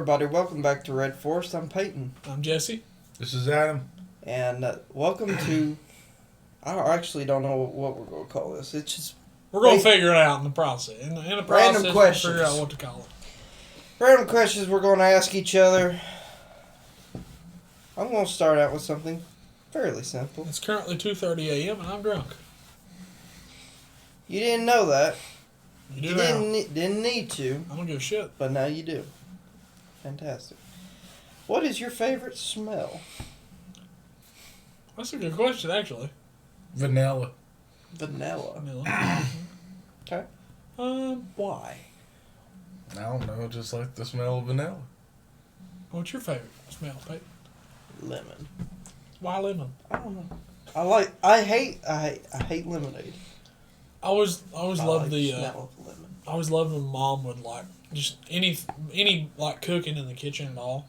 everybody. Welcome back to Red Forest. I'm Peyton. I'm Jesse. This is Adam. And welcome to... I actually don't know what we're going to call this. It's just... We're going to figure it out in the process. In the process, Random questions. we'll figure out what to call it. Random questions we're going to ask each other. I'm going to start out with something fairly simple. It's currently 2:30 a.m. and I'm drunk. You didn't know that. You didn't need to. I don't give a shit. But now you do. Fantastic. What is your favorite smell? That's a good question, actually. Vanilla. Vanilla. Okay. Why? I don't know, just like the smell of vanilla. What's your favorite smell, Pete? Lemon. Why lemon? I don't know. I hate lemonade. I always loved the smell of lemon. I always loved when Mom would like just any like cooking in the kitchen and all.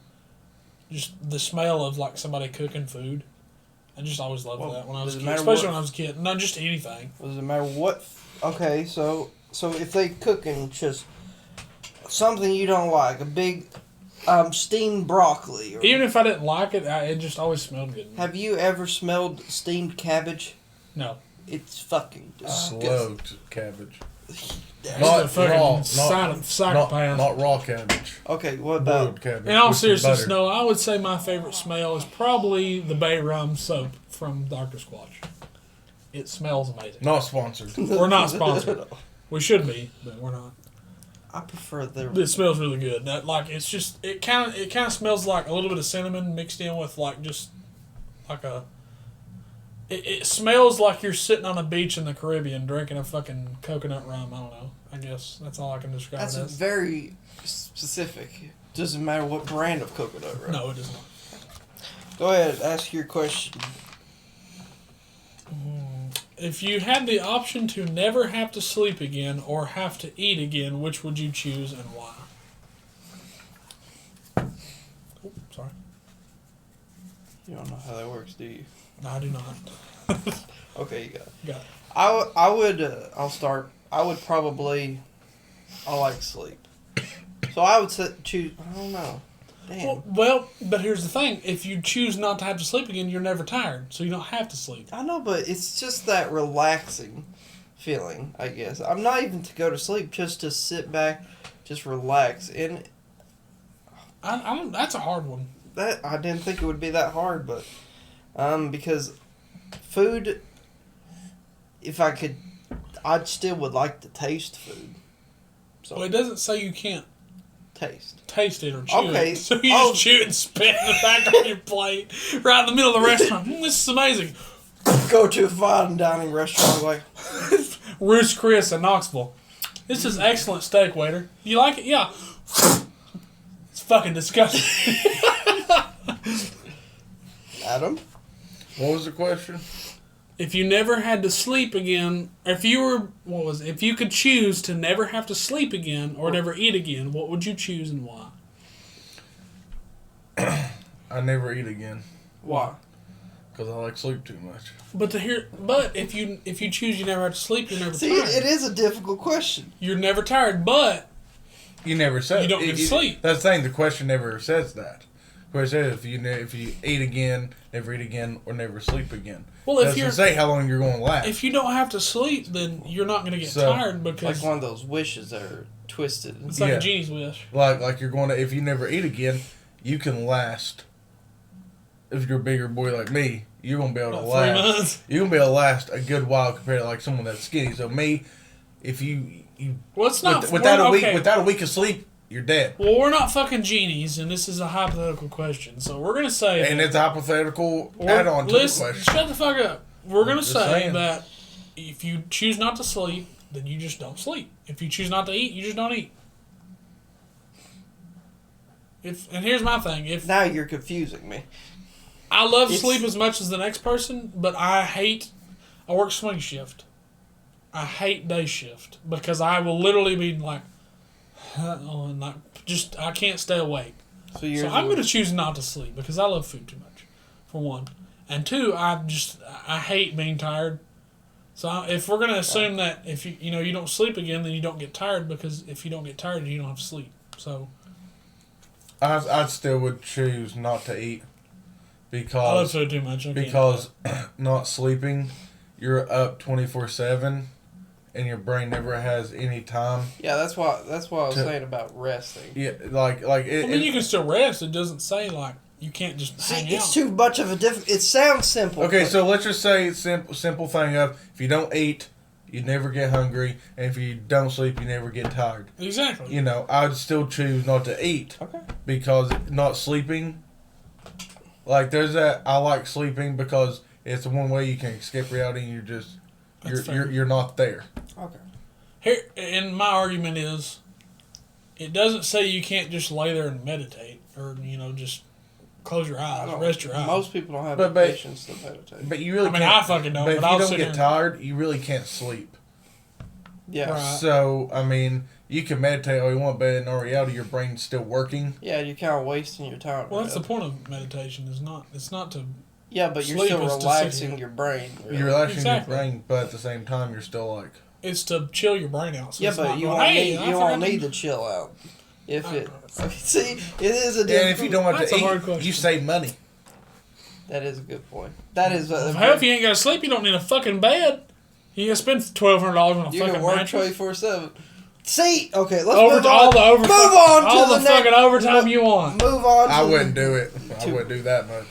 Just the smell of like somebody cooking food. I just always loved that when I was a kid, especially when I was a kid. Not just anything. Doesn't matter what. Okay, so if they cooking just something you don't like, a big steamed broccoli. Even if I didn't like it, it just always smelled good. Have you ever smelled steamed cabbage? No. It's fucking disgusting. Smoked cabbage. Not raw. Not raw cabbage. Okay, what about cabbage? In all seriousness, no, I would say my favorite smell is probably the bay rum soap from Dr. Squatch. It smells amazing. Not sponsored. We're not sponsored. We should be, but we're not. I prefer the... It smells really good. That it's just it kind of smells like a little bit of cinnamon mixed in with like just like a. It smells like you're sitting on a beach in the Caribbean drinking a fucking coconut rum. I don't know. I guess that's all I can describe it as. That's very specific. Doesn't matter what brand of coconut rum. No, it does not. Go ahead, ask your question. If you had the option to never have to sleep again or have to eat again, which would you choose and why? Oh, sorry. You don't know how that works, do you? No, I do not. Okay, you got it. Got it. I would, I'll start. I would probably, I like sleep. So I would choose, I don't know. Damn. Well, but here's the thing. If you choose not to have to sleep again, you're never tired, so you don't have to sleep. I know, but it's just that relaxing feeling, I guess. I'm not even to go to sleep, just to sit back, just relax. And I don't, that's a hard one. that I didn't think it would be that hard, but because food, if I could, I still would like to taste food. So Well, it doesn't say you can't taste it or chew Okay. it. So you just chew it and spit in the back on your plate right in the middle of the restaurant. This is amazing. Go to a fine dining restaurant like Roost Chris in Knoxville. This is excellent steak, waiter. You like it? Yeah. It's fucking disgusting. Adam. What was the question? If you never had to sleep again, if you could choose to never have to sleep again or never eat again, what would you choose and why? I never eat again. Why? Because I like sleep too much. But if you choose you never have to sleep, you're never See, tired. it is a difficult question. You're never tired, but You never said you don't get to sleep. That's the thing. The question never says that. The question says if you eat again, never eat again, or never sleep again. Well, it doesn't say how long you're going to last. If you don't have to sleep, then you're not going to get tired because like one of those wishes that are twisted. it's like a genie's wish. Like you're going to, if you never eat again, you can last. If you're a bigger boy like me, you're gonna be able to last. 3 months. You're gonna be able to last a good while compared to like someone that's skinny. So me, if you well, it's not without a week of sleep, you're dead. Well, we're not fucking genies, and this is a hypothetical question. So we're gonna say, and it's a hypothetical add-on to the question. Shut the fuck up. We're gonna say saying. that if you choose not to sleep, then you just don't sleep. If you choose not to eat, you just don't eat. And here's my thing. Now you're confusing me. I love sleep as much as the next person, but I work swing shift. I hate day shift because I will literally be like, I can't stay awake. So I'm going to choose not to sleep because I love food too much, for one. And two, I hate being tired. So if we're going to assume that if you don't sleep again, then you don't get tired because if you don't get tired, you don't have to sleep. So I still would choose not to eat I love because food too much. not sleeping, you're up 24/7, and your brain never has any time. Yeah, that's why I was saying about resting. Yeah, like it. I mean, you can still rest. It doesn't say like you can't just hang It's out. too much of a It sounds simple. Okay, but so let's just say simple thing of if you don't eat, you never get hungry, and if you don't sleep, you never get tired. Exactly. You know, I would still choose not to eat okay. because not sleeping. Like there's that I like sleeping because it's the one way you can escape reality. And you're not there. Okay. Here, and my argument is, it doesn't say you can't just lay there and meditate or just close your eyes, rest your eyes. Most people don't have the patience to meditate. But you really. I mean, can't, I fucking don't. But if I'll you sit don't get here tired, you really can't sleep. Yeah. Right. So I mean, you can meditate all you want, but in all reality, your brain's still working. Yeah, you're kind of wasting your time. Well, that's the point of meditation. It's not to. Yeah, but you're sleep still is to relaxing sit your brain. Really. You're relaxing Exactly. your brain, but at the same time, you're still like. It's to chill your brain out. So Yeah, it's but not you going, won't hey, need to chill out. If it see, it is a different. And if you don't want That's to a hard eat, question. you save money. That is a good point. That is. Hell, if you ain't got to sleep, you don't need a fucking bed. You got to spend $1,200 on a you fucking can work mattress. 24/7. See, okay, let's Over move to on. all the overtime. Move on to all the the fucking next. overtime you want. Move on. I To wouldn't do it. I wouldn't do that much.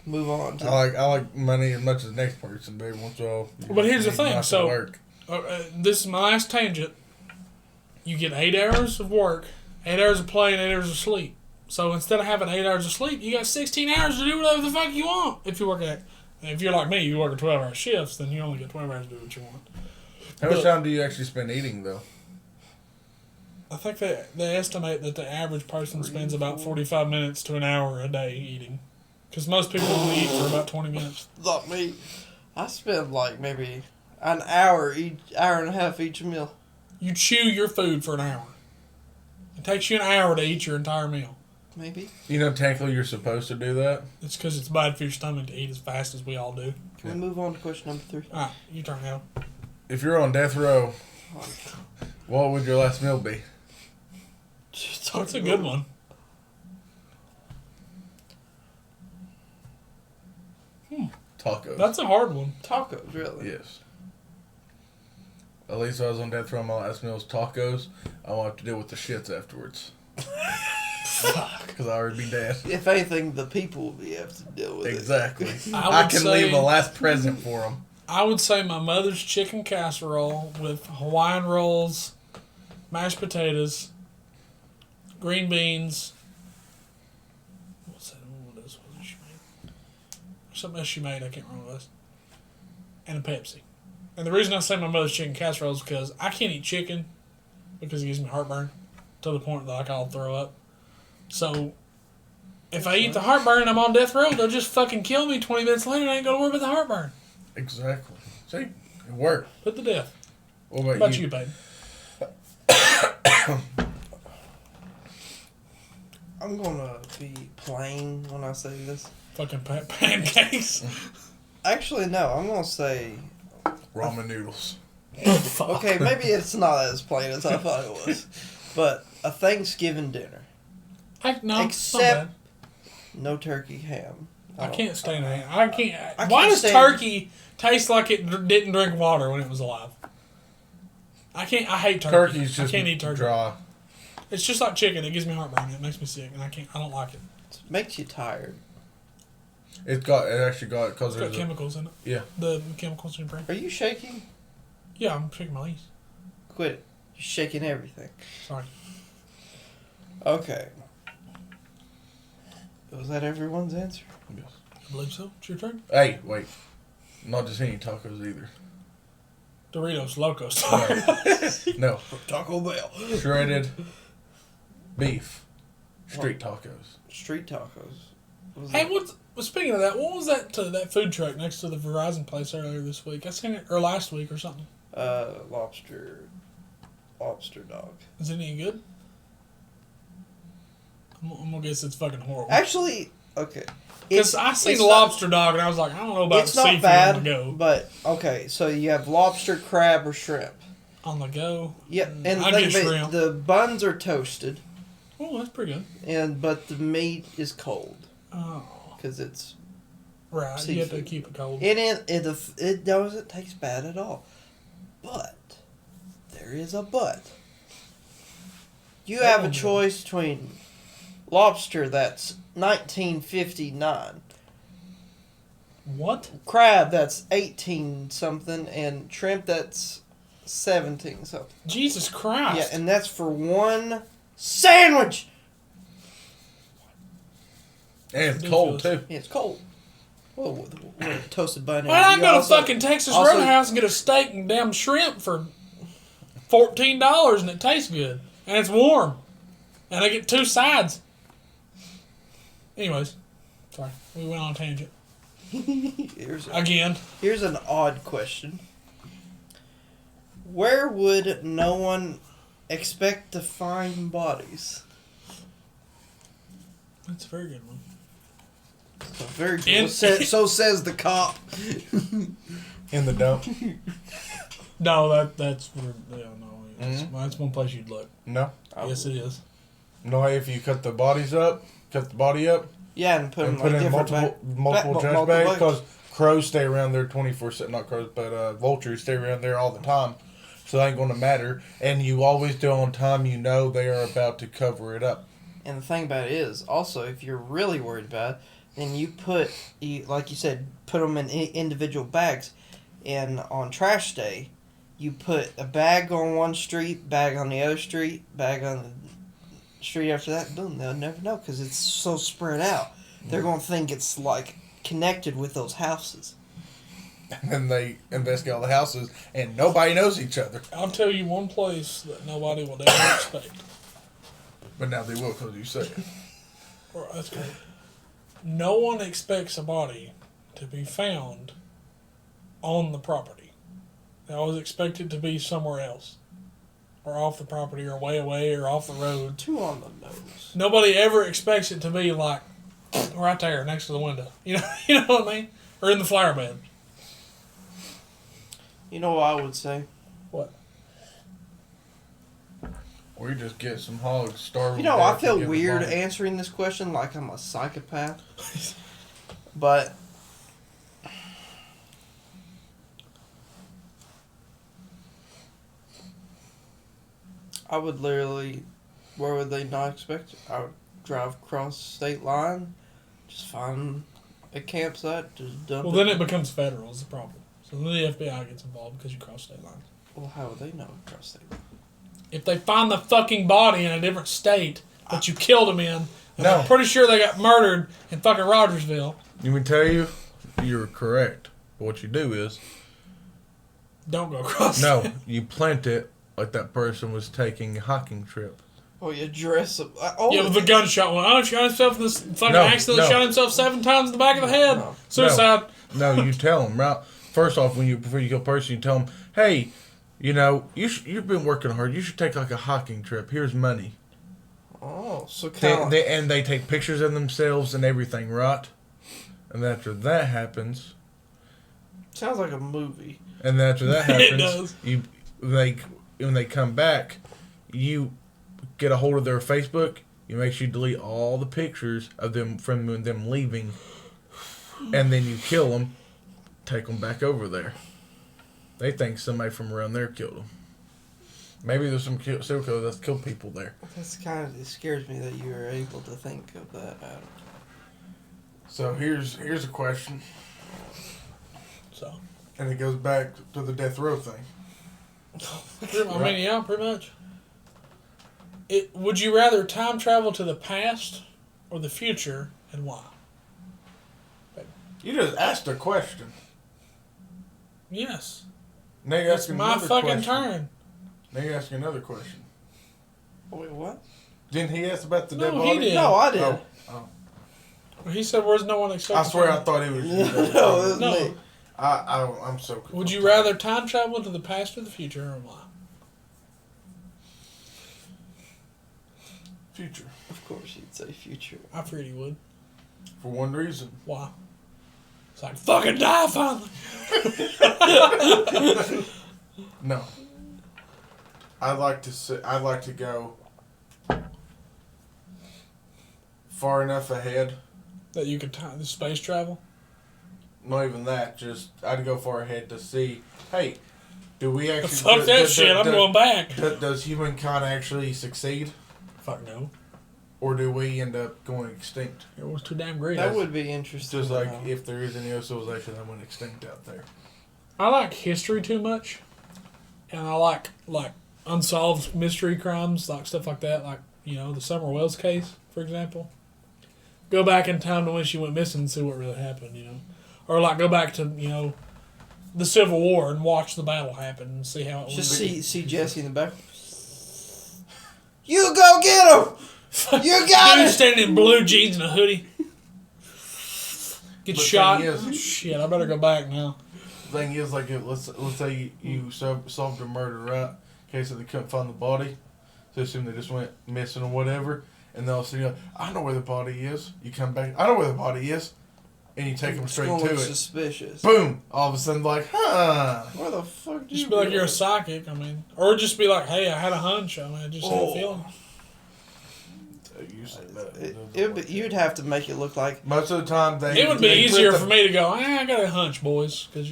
Move on. To I like money as much as the next person, but every once in a while. But here's the need thing, not to so- work. This is my last tangent. You get 8 hours of work, 8 hours of play, and 8 hours of sleep. So instead of having 8 hours of sleep, you got 16 hours to do whatever the fuck you want. If you work if you're like me, you work a 12-hour shifts, then you only get 12 hours to do what you want. How much time do you actually spend eating though? I think they estimate that the average person spends about 45 minutes to an hour a day eating. Because most people only eat for about 20 minutes. not me. I spend like maybe an hour and a half each meal. You chew your food for an hour. It takes you an hour to eat your entire meal. Maybe. You know, technically, you're supposed to do that. It's because it's bad for your stomach to eat as fast as we all do. Can we move on to question number 3? Alright, you turn now. If you're on death row, what would your last meal be? That's a good one. Tacos. That's a hard one. Tacos, really? Yes. At least if I was on death row, my last meal was tacos. I won't have to deal with the shits afterwards. Fuck. Because I already be dead. If anything, the people will have to deal with Exactly. it. I can leave a last present for them. I would say my mother's chicken casserole with Hawaiian rolls, mashed potatoes, green beans. What's that? What else was she made? Something else she made. I can't remember what it was. And a Pepsi. And the reason I say my mother's chicken casserole is because I can't eat chicken because it gives me heartburn to the point that I'll throw up. So if I eat the heartburn and I'm on death row, they'll just fucking kill me 20 minutes later and I ain't gonna worry about the heartburn. Exactly. See? It worked. Put to death. What What about you, babe? I'm gonna be plain when I say this. Fucking pancakes. Actually, no. I'm gonna say. Ramen noodles. Fuck. Okay, maybe it's not as plain as I thought it was, but a Thanksgiving dinner, No, Except- no turkey, ham. I can't stand it. I can't. I Why can't does stand- turkey taste like it didn't drink water when it was alive? I can't. I hate turkey. Turkey's just I can't eat turkey. dry. It's just like chicken. It gives me heartburn. It makes me sick, and I can't. I don't like it. It makes you tired. It actually got because It's got chemicals in it. Yeah. The chemicals in your brain. Are you shaking? Yeah, I'm shaking my legs. Quit it. You're shaking everything. Sorry. Okay. Was that everyone's answer? Yes. I believe so. It's your turn. Hey, wait. Not just any tacos either. Doritos Locos. No. Taco Bell. Shredded beef. Street tacos. Street tacos. Was Hey, it- speaking of that, what was that food truck next to the Verizon place earlier this week? I seen it, or last week or something. lobster dog. Is it any good? I'm gonna guess it's fucking horrible. Actually, okay. Because I seen it's a not- lobster dog and I was like, I don't know about It's the not seafood bad, on the go. but okay. So you have lobster, crab, or shrimp. On the go? Yep, and I think get of it, shrimp. the buns are toasted. Oh, that's pretty good. But the meat is cold Oh. because it's Right, seafood. you have to keep it cold. It doesn't taste bad at all. But there is a but. You have a choice between lobster that's 1959, What? crab that's 18 something, and shrimp that's 17 something. Jesus Christ. Yeah, and that's for one sandwich. And it's cold, too. Yeah, it's cold. Well, with a toasted bun. Why not You go to also- fucking Texas also- Roadhouse and get a steak and damn shrimp for $14 and it tastes good and it's warm and I get 2 sides. Anyways, sorry, we went on a tangent again. Here's an odd question. Where would no one expect to find bodies? That's a very good one. Very good. So says the cop. In the dump. No, that's where, yeah, no, Mm-hmm. that's one place you'd look. No. Yes, it is. No, if you cut the body up, Yeah, and put them put like in multiple trash bags, because crows stay around there 24/7. Not crows, but vultures stay around there all the time, so it ain't gonna matter. And you always do it on time. You know they are about to cover it up. And the thing about it is, also, if you're really worried about it, then like you said, put them in individual bags. And on trash day, you put a bag on one street, bag on the other street, bag on the street after that. Boom, they'll never know because it's so spread out. They're going to think it's like connected with those houses. And then they investigate all the houses, and nobody knows each other. I'll tell you one place that nobody will ever expect. But now they will, because you say it. Right, that's great. No one expects a body to be found on the property. They always expect it to be somewhere else. Or off the property, or way away, or off the road. Too on the nose. Nobody ever expects it to be like right there next to the window. You know what I mean? Or in the flower bed. You know what I would say? What? Or you just get some hogs, starve You them know, to I death feel and give them weird money. answering this question like I'm a psychopath. But I would literally, where would they not expect it? I would drive across the state line, just find a campsite, just dump Well, then it becomes federal is the problem. So then the FBI gets involved because you cross state lines. Well, how would they know across state line? If they find the fucking body in a different state that you killed him in, and No. I'm pretty sure they got murdered in fucking Rogersville. Let me tell you, you're correct. But what you do is, Don't go across. no, you plant it like that person was taking a hiking trip. Oh, you dress up. Yeah, with the gunshot one. Oh, shot himself in this fucking No, accident. no. Shot himself 7 times in the back of the head. No. Suicide. No, you tell them, right? First off, before you kill a person, you tell them, hey, you've been working hard. You should take like a hiking trip. Here's money. Oh, so kind of. And they take pictures of themselves and everything, right? And after that happens, Sounds like a movie. and after that It happens, does. when they come back, you get a hold of their Facebook. You make sure you delete all the pictures of them from them leaving, and then you kill them. Take them back over there. They think somebody from around there killed them. Maybe there's some serial killers that kill people there. That's kind of, it scares me that you were able to think of that, Adam. So here's a question, So, and it goes back to the death row thing. I mean, yeah, pretty much. Would you rather time travel to the past or the future, and why? You just asked a question. Yes. Now you're It's asking my another fucking question. turn. Now you're asking another question. Wait, what? Didn't he ask about the No, dead he body? did. No, I did. Oh. He said, "Where's no one I expecting?" swear I thought it was you. No, it was No. me. I'm so confused. Would you rather time travel to the past or the future, or why? Future. Of course, you'd say future. I figured he would. For one reason. Why? It's like fucking die finally. No. I'd like to go far enough ahead. That you could time the space travel? Not even that. Just I'd go far ahead to see. Hey, do we actually? Fuck that shit. I'm going back. Does humankind actually succeed, Fuck no. or do we end up going extinct? It was too damn great. That would be interesting. Just like if there is any other civilization that went extinct out there. I like history too much, and I like unsolved mystery crimes, like stuff like that, like the Summer Wells case, for example. Go back in time to when she went missing and see what really happened, or like go back to the Civil War and watch the battle happen and see how it was. Just see Jesse in the back. You go get him. You got Dude it. standing in blue jeans and a hoodie. Get But shot. thing is- Shit, I better go back now. Thing is, like, let's say you solved a murder, right? In case they couldn't find the body, so assume they just went missing or whatever, and they'll say, I know where the body is. You come back, I know where the body is, and you take them straight to it. Suspicious. Boom! All of a sudden, like, Where the fuck did Just you be like go? you're a psychic. I mean, or just be like, hey, I had a hunch. I mean, I just had a feeling. You say that. You'd have to make it look like. Most of the time, It would be easier for me to go, I got a hunch, boys, because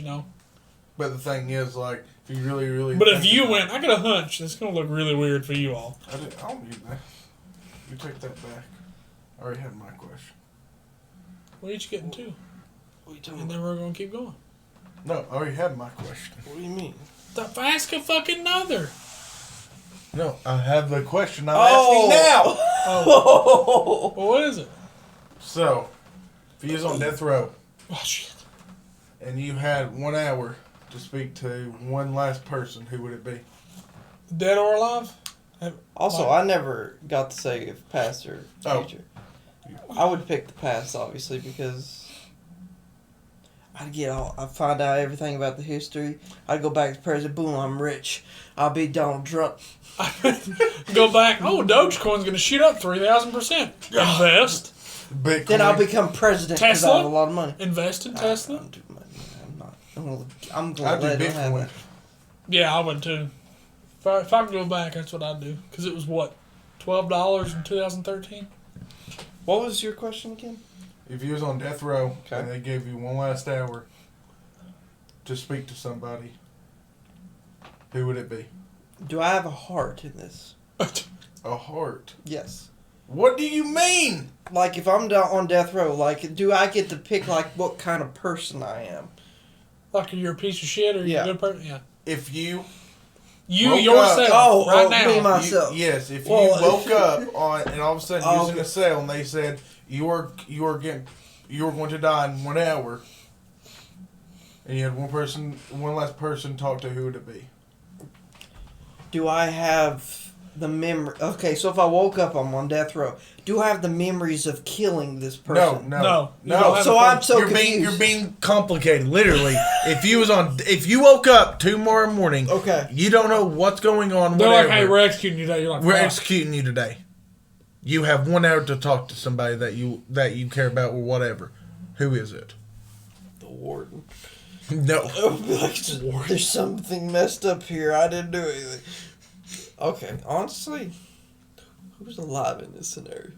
But the thing is, like, if you really, really. But if you went, I got a hunch, it's going to look really weird for you all. I don't need that. You take that back. I already had my question. What are you getting to? What are you talking And about? then we're going to keep going. No, I already had my question. What do you mean? Ask a fucking another. No, I have the question I'm Oh. asking now. Oh. Well, what is it? So, if you was on death row Oh, shit. and you had 1 hour to speak to one last person, who would it be? Dead or alive? Also, I never got to say if past or Oh. future. I would pick the past, obviously, because I'd find out everything about the history. I'd go back to present. Boom, I'm rich. I'll be Donald Trump. Go back. Oh, Dogecoin's going to shoot up 3,000%. Invest. Bitcoin. Then I'll become president because I Tesla? have a lot of money. Invest in Tesla. I'm not. I'm going I'd to let do him have Bitcoin. that. Yeah, I would too. If I could go back, that's what I'd do. Because it was what? $12 in 2013? What was your question again? If you was on death row Okay. and they gave you one last hour to speak to somebody, who would it be? Do I have a heart in this? A heart. Yes. What do you mean? Like, if I'm on death row, like, do I get to pick, like, what kind of person I am? Like you're a piece of shit or you're Yeah. a good person? Yeah. If you You, Woke yourself, up. right Oh, now. me, myself. yes, if Well, you woke up on and all of a sudden you was in okay. a cell and they said you were going to die in 1 hour, and you had one last person to talk to, who would it be? Do I have the memory? Okay, so if I woke up, I'm on death row. Do I have the memories of killing this person? No. You don't no. have So I'm so you're confused. being complicated. Literally, if you woke up tomorrow morning, Okay. you don't know what's going on. They're Whatever. like, hey, we're executing you today. You're like, We're fuck. executing you today. You have 1 hour to talk to somebody that you care about or whatever. Who is it? The warden. No. I would be like, there's something messed up here. I didn't do anything. Okay, honestly, who's alive in this scenario?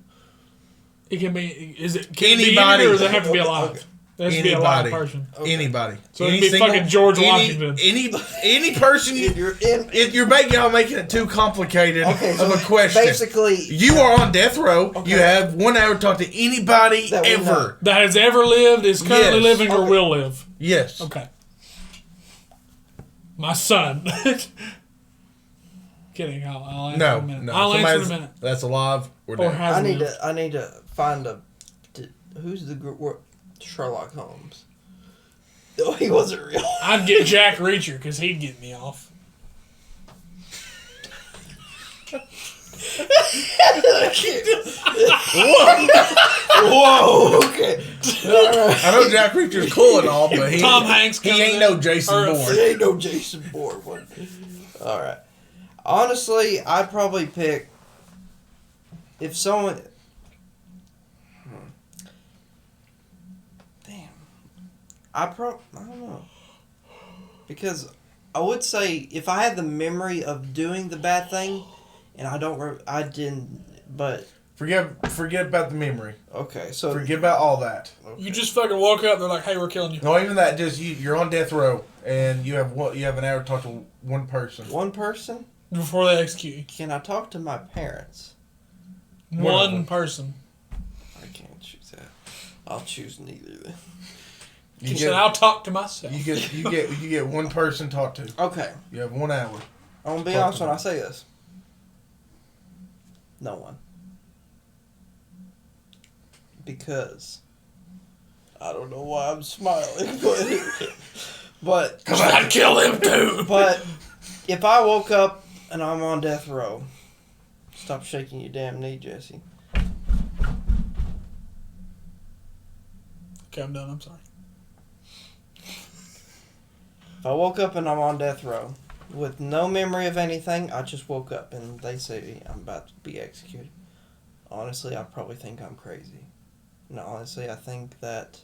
It can be, can Anybody. it be anybody or does it have to be alive? Okay. It has to be a live Anybody. person. Okay. Anybody. So it'd be fucking George Washington. Any person You're in. you're y'all making it too complicated Okay, so of a question. basically, You are on death row. Okay. You have 1 hour to talk to anybody That we know. ever. That has ever lived, is currently Yes. living, or Okay. will live. Yes. Okay. My son. Kidding. I'll answer in a No. minute. No. I'll answer in a Somebody's- minute. That's alive or Or dead. has I need lived. to. I need to find who's the Sherlock Holmes. No, he wasn't real. I'd get Jack Reacher because he'd get me off. Whoa. Okay. All right. I know Jack Reacher's cool and all, but Tom Hanks he comes ain't in. no Jason Or- Bourne. It ain't no Jason Bourne one. All right. Honestly, I'd probably pick if someone. Damn. I don't know. Because I would say if I had the memory of doing the bad thing, and I didn't, but Forget about the memory. Okay, so Forget about all that. You just fucking woke up. They're like, "Hey, we're killing you." No, even that. Just you're on death row, and you have an hour to talk to one person. One person? Before they execute you. Can I talk to my parents? One person. I can't choose that. I'll choose neither then. He said, "I'll talk to myself." You get one person to talk to. Okay. You have 1 hour. I'm gonna be honest when I say this. No one. Because I don't know why I'm smiling, but Because I'd kill him too. But if I woke up and I'm on death row, stop shaking your damn knee, Jesse. Okay, I'm done. I'm sorry. If I woke up and I'm on death row with no memory of anything, I just woke up and they say I'm about to be executed. Honestly, I probably think I'm crazy. No, honestly, I think that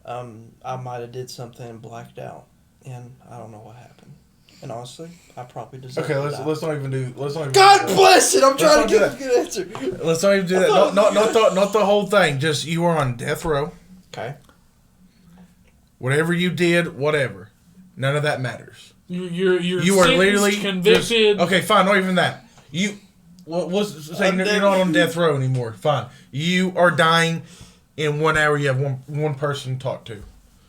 I might have did something and blacked out, and I don't know what happened. And honestly, I probably deserve. Okay, to die. let's not even do. God bless it! I'm trying to do get a good answer. Let's not even do that. Not the whole thing. Just you are on death row. Okay. Whatever you did, whatever. None of that matters. You are literally convicted. Okay, fine. Not even that. Let's say you're not on death row anymore. Fine. You are dying. In 1 hour, you have one person to talk to.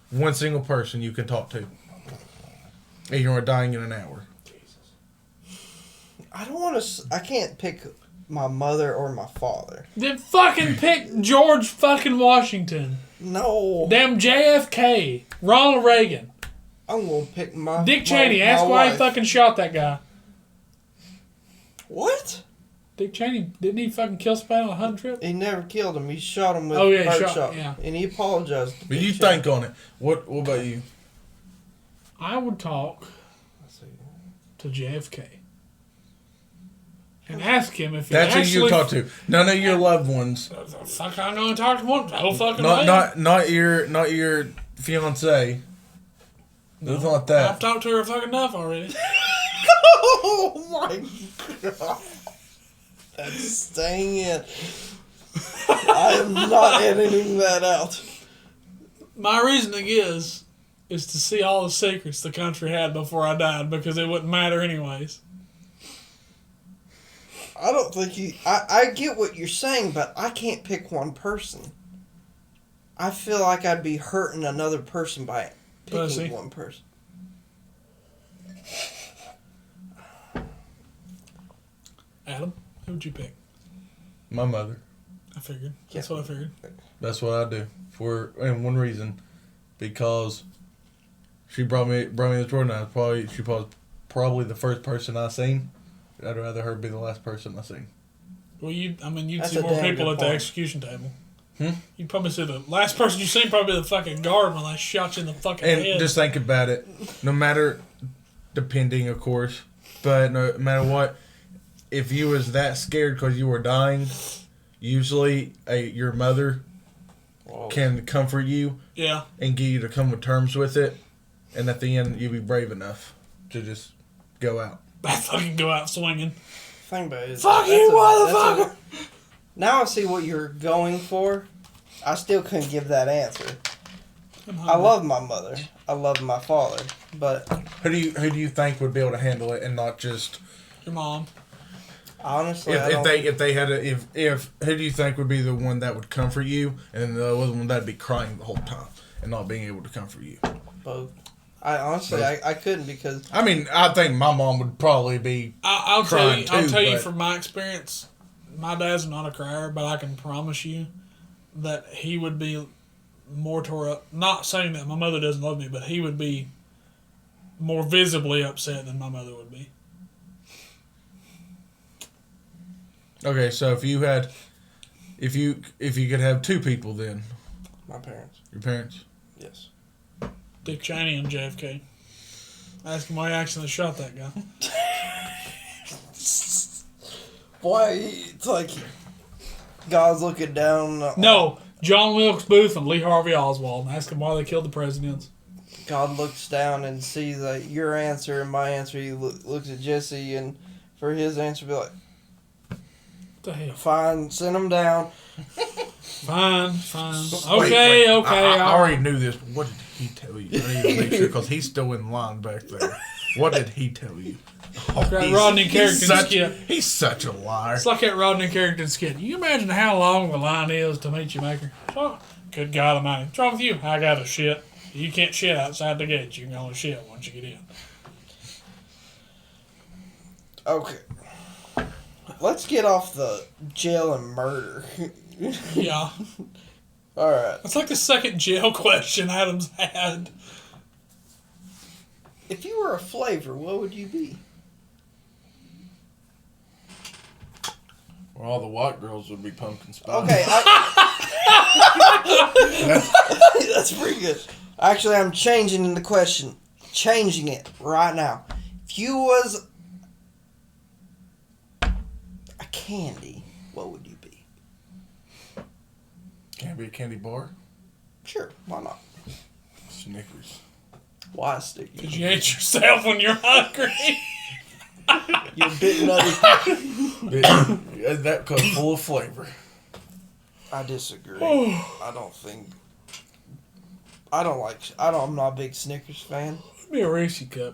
One single person you can talk to. And you are dying in an hour. I don't want to. I can't pick my mother or my father. Then fucking pick George fucking Washington. No. Damn JFK. Ronald Reagan. I'm gonna pick my Dick Cheney. Ask my why he wife. fucking shot that guy. What? Dick Cheney, didn't he fucking kill somebody on a hunting trip? He never killed him. He shot him with Oh, yeah, bird shot, shot. yeah. And he apologized. to But Dick you Cheney. think on it. What about you? I would talk to JFK and ask him if he That's who actually... you talk to. None of your loved ones. Fuck, I'm going to talk to one. Whole fucking way. Not your fiance. Nothing like I've that. talked to her fucking enough already. Oh my god. That's staying in. I am not editing that out. My reasoning is to see all the secrets the country had before I died, because it wouldn't matter anyways. I don't think you... I get what you're saying, but I can't pick one person. I feel like I'd be hurting another person by picking Pussy. one person. Adam, who would you pick? My mother. I figured. That's what I figured. That's what I do. And one reason. Because she brought me this world, and she was probably the first person I seen. I'd rather her be the last person I seen. Well, you'd That's see a more damn people good at the point. execution table. Hmm? You'd probably see the last person you seen probably the fucking guard when they shot you in the fucking And head. just think about it. No matter, depending of course, but no matter what, if you was that scared because you were dying, usually your mother can comfort you Yeah. and get you to come to terms with it, and at the end you'll be brave enough to just go out. I fucking go out swinging. Thing about it is, Fuck that's you, motherfucker! Now I see what you're going for. I still couldn't give that answer. I love my mother. I love my father. But Who do you think would be able to handle it and not just Your mom. honestly, if they had who do you think would be the one that would comfort you and the other one that'd be crying the whole time and not being able to comfort you? both. I couldn't because I mean, I think my mom would probably be. I'll tell you. Crying I'll too, tell you but- from my experience. My dad's not a crier, but I can promise you that he would be more tore up. Not saying that my mother doesn't love me, but he would be more visibly upset than my mother would be. Okay, so if you could have two people, then my parents. your parents. Yes. Dick Cheney and JFK. Ask him why he accidentally shot that guy. Boy, it's like God's looking down. No, John Wilkes Booth and Lee Harvey Oswald. Ask him why they killed the presidents. God looks down and sees your answer and my answer. He looks at Jesse and for his answer, be like, the hell? Fine, send them down. Fine. Wait. Okay. I already knew this. But what did he tell you? I need to make sure because he's still in line back there. What did he tell you? Oh, Rodney Carrington skit. He's such a liar. It's like that Rodney Carrington skit. You imagine how long the line is to meet your maker? Oh, good God Almighty. What's wrong with you? I got to shit. You can't shit outside the gate. You can only shit once you get in. Okay. Let's get off the jail and murder. Yeah. All right. It's like the second jail question Adams had. If you were a flavor, what would you be? Well, all the white girls would be pumpkin spice. Okay. That's pretty good. Actually, I'm changing the question. Changing it right now. If you was a candy, what would you be? Can it be a candy bar? Sure, why not? Snickers. Why sticky? Because you hate yourself when you're hungry. You're a bit nutty. That cup full of flavor. I disagree. I don't think. I'm not a big Snickers fan. It'd be a Reese's cup.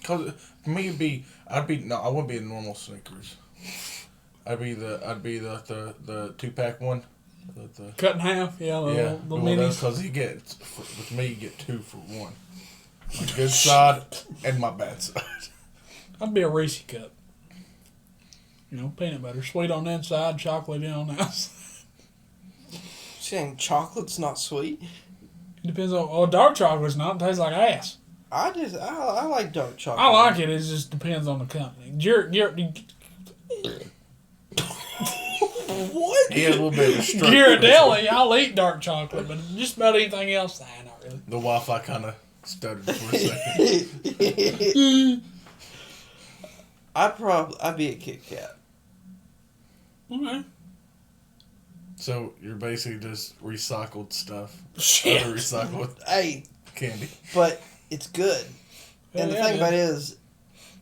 Cause for me, I wouldn't be a normal Snickers. I'd be the 2-pack one. Cut in half, the minis. Because with me, you get 2 for 1. My good side and my bad side. I'd be a Reese's cup. You know, peanut butter, sweet on the inside, chocolate on the outside. Saying chocolate's not sweet. It depends on. Dark chocolate's not. It tastes like ass. I like dark chocolate. I like it. It just depends on the company. What? He had a little bit of structure. Ghirardelli, I'll eat dark chocolate, but just about anything else, not really. The Wi-Fi kind of stuttered for a second. I'd be a Kit Kat. Okay. So you're basically just recycled stuff. Shit. Other recycled Hey, candy. but it's good. Hell And the yeah, thing dude. about it is,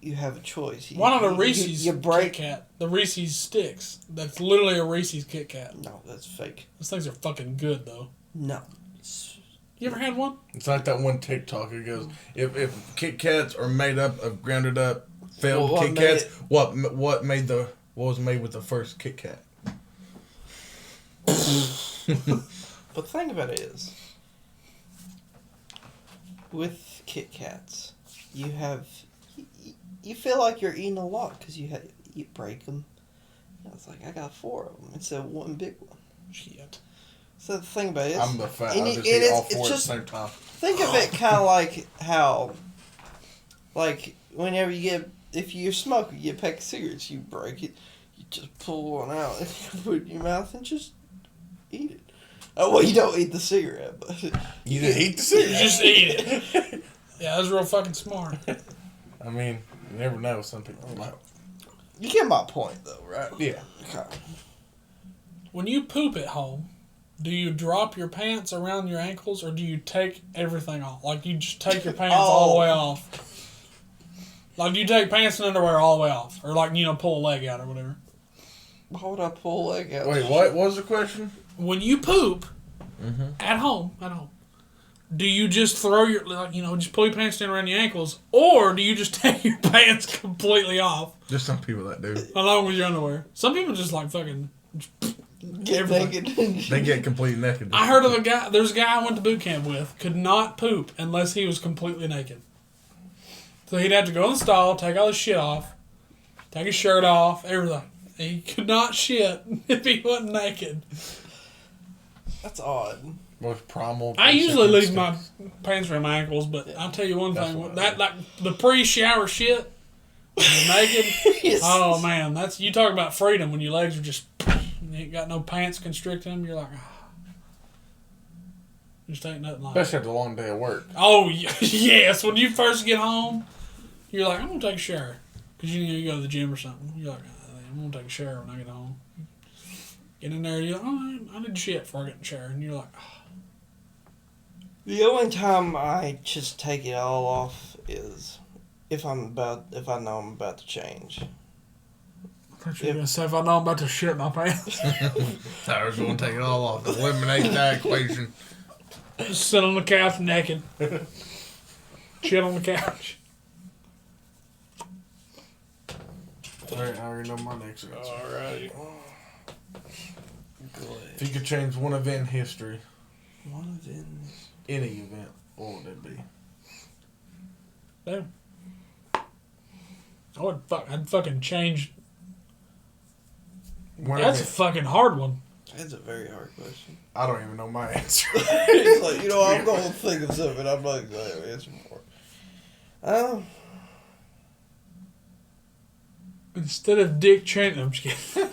you have a choice. Why not a Reese's You break. Kit Kat? The Reese's Sticks. That's literally a Reese's Kit Kat. No, that's fake. Those things are fucking good, though. No. You ever had one? It's like that one TikTok. It goes, if Kit Kats are made up of grounded up failed Well, Kit Kats, what was made with the first Kit Kat? But the thing about it is, with Kit Kats, you feel like you're eating a lot because you break them. It's like I got 4 of them instead of one big one. Shit. So the thing about it is, I'm the fat. and I it- just and eat it's- all 4 it's at just- the same time. think of it kind of like how, like whenever if you smoke, you pack of cigarettes, you break it, you just pull one out and you put it in your mouth and just eat it. Oh well, you don't eat the cigarette, but You just eat the You cigarette. just eat it. Yeah, that's real fucking smart. I mean, you never know. Some people might. you get my point though, right? Yeah. Okay. When you poop at home, do you drop your pants around your ankles or do you take everything off? Like you just take your pants all the way off? Like do you take pants and underwear all the way off? Or like, pull a leg out or whatever? Why would I pull a leg out? Wait, what was the question? When you poop at home, do you just throw just pull your pants down around your ankles, or do you just take your pants completely off There's some people that do. along with your underwear? Some people just like fucking Get everything. naked. They get completely naked. I heard of there's a guy I went to boot camp with, could not poop unless he was completely naked. So he'd have to go in the stall, take all his shit off, take his shirt off, everything. He could not shit if he wasn't naked. That's odd. Most primal. I usually leave my instincts. pants around my ankles, but I'll tell you one That's thing: what I that do. like the pre-shower shit, when you're naked. Yes. Oh man, that's you talk about freedom when your legs are just you ain't got no pants constricting them. You're like, just ain't nothing like. Especially after a long day of work. Oh yes, when you first get home, you're like, I'm gonna take a shower because you go to the gym or something. You're like, I'm gonna take a shower when I get home. Get in there, you're like, I need shit before I get in the shower, and you're like, The only time I just take it all off is if I know I'm about to change. thought you were going to say if I know I'm about to shit my pants. I was going to take it all off. Eliminate that equation. Just sit on the couch naked. Chill on the couch. Alright, I already know my next answer. Alrighty. Go ahead. If you could change one event in history, One of them. any event, what would it be? Damn. I'd fucking change. One That's a event. fucking hard one. That's a very hard question. I don't even know my answer. It's like, I'm going to think of something. I'm not going to answer for. Instead of Dick Cheney, I'm just kidding.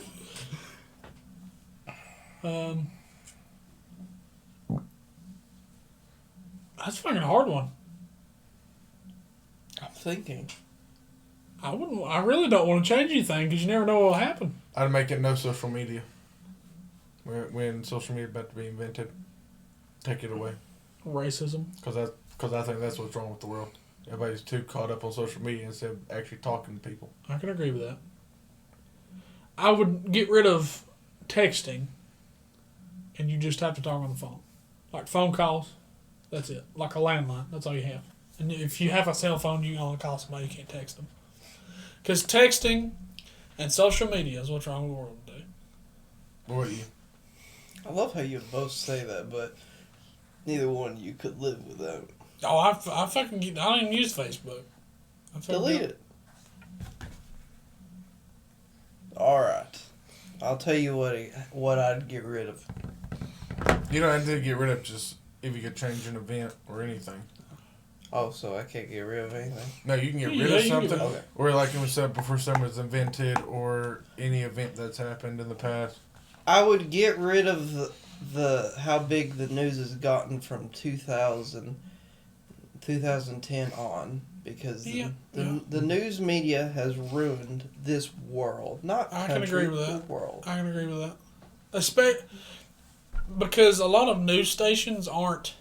That's a fucking hard one. I'm thinking. I really don't want to change anything because you never know what will happen. I'd make it no social media. When social media about to be invented, take it away. Racism. Because I think that's what's wrong with the world. Everybody's too caught up on social media instead of actually talking to people. I can agree with that. I would get rid of texting, and you just have to talk on the phone. Like phone calls, that's it. Like a landline, that's all you have. And if you have a cell phone, you can only call somebody, you can't text them. Because texting and social media is what's wrong with the world today. What about you? I love how you both say that, but neither one of you could live without it. Oh, I don't even use Facebook. Delete it. Alright. I'll tell you what I'd get rid of. You don't have to get rid of just if you could change an event or anything. Oh, so I can't get rid of anything? No, you can get Yeah, rid you of can something, get rid of it. or like we said before, something's invented, or any event that's happened in the past. I would get rid of the how big the news has gotten from 2010 on, because the news media has ruined this world. Not I country, can agree with that. the world. I can agree with that. Because a lot of news stations aren't.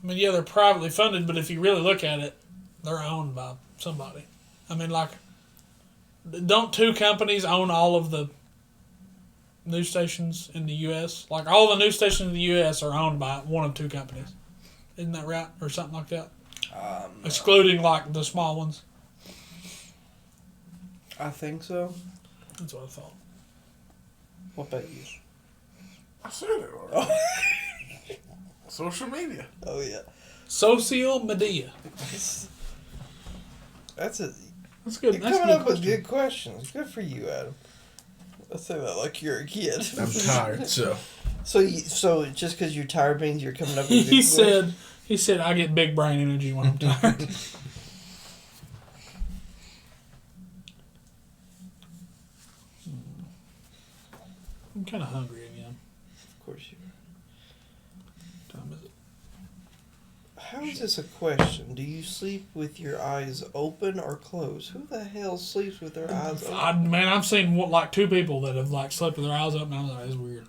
I mean, yeah, they're privately funded, but if you really look at it, they're owned by somebody. I mean, like, don't two companies own all of the news stations in the U.S.? Like, all the news stations in the U.S. are owned by one of two companies. Isn't that right? Or something like that? Excluding, like, the small ones. I think so. That's what I thought. What about you? I said it already. Social media. Oh, yeah. Social media. That's a... That's good. You're That's coming a good up with question. good questions. Good for you, Adam. I say that like you're a kid. I'm tired, so. So just because you're tired means you're coming up with good He said, I get big brain energy when I'm tired. I'm kind of hungry again. Of course you are. What time is it? How is this a question? Do you sleep with your eyes open or closed? Who the hell sleeps with their eyes open? I've seen like two people that have like slept with their eyes open. And I was like, that's weird.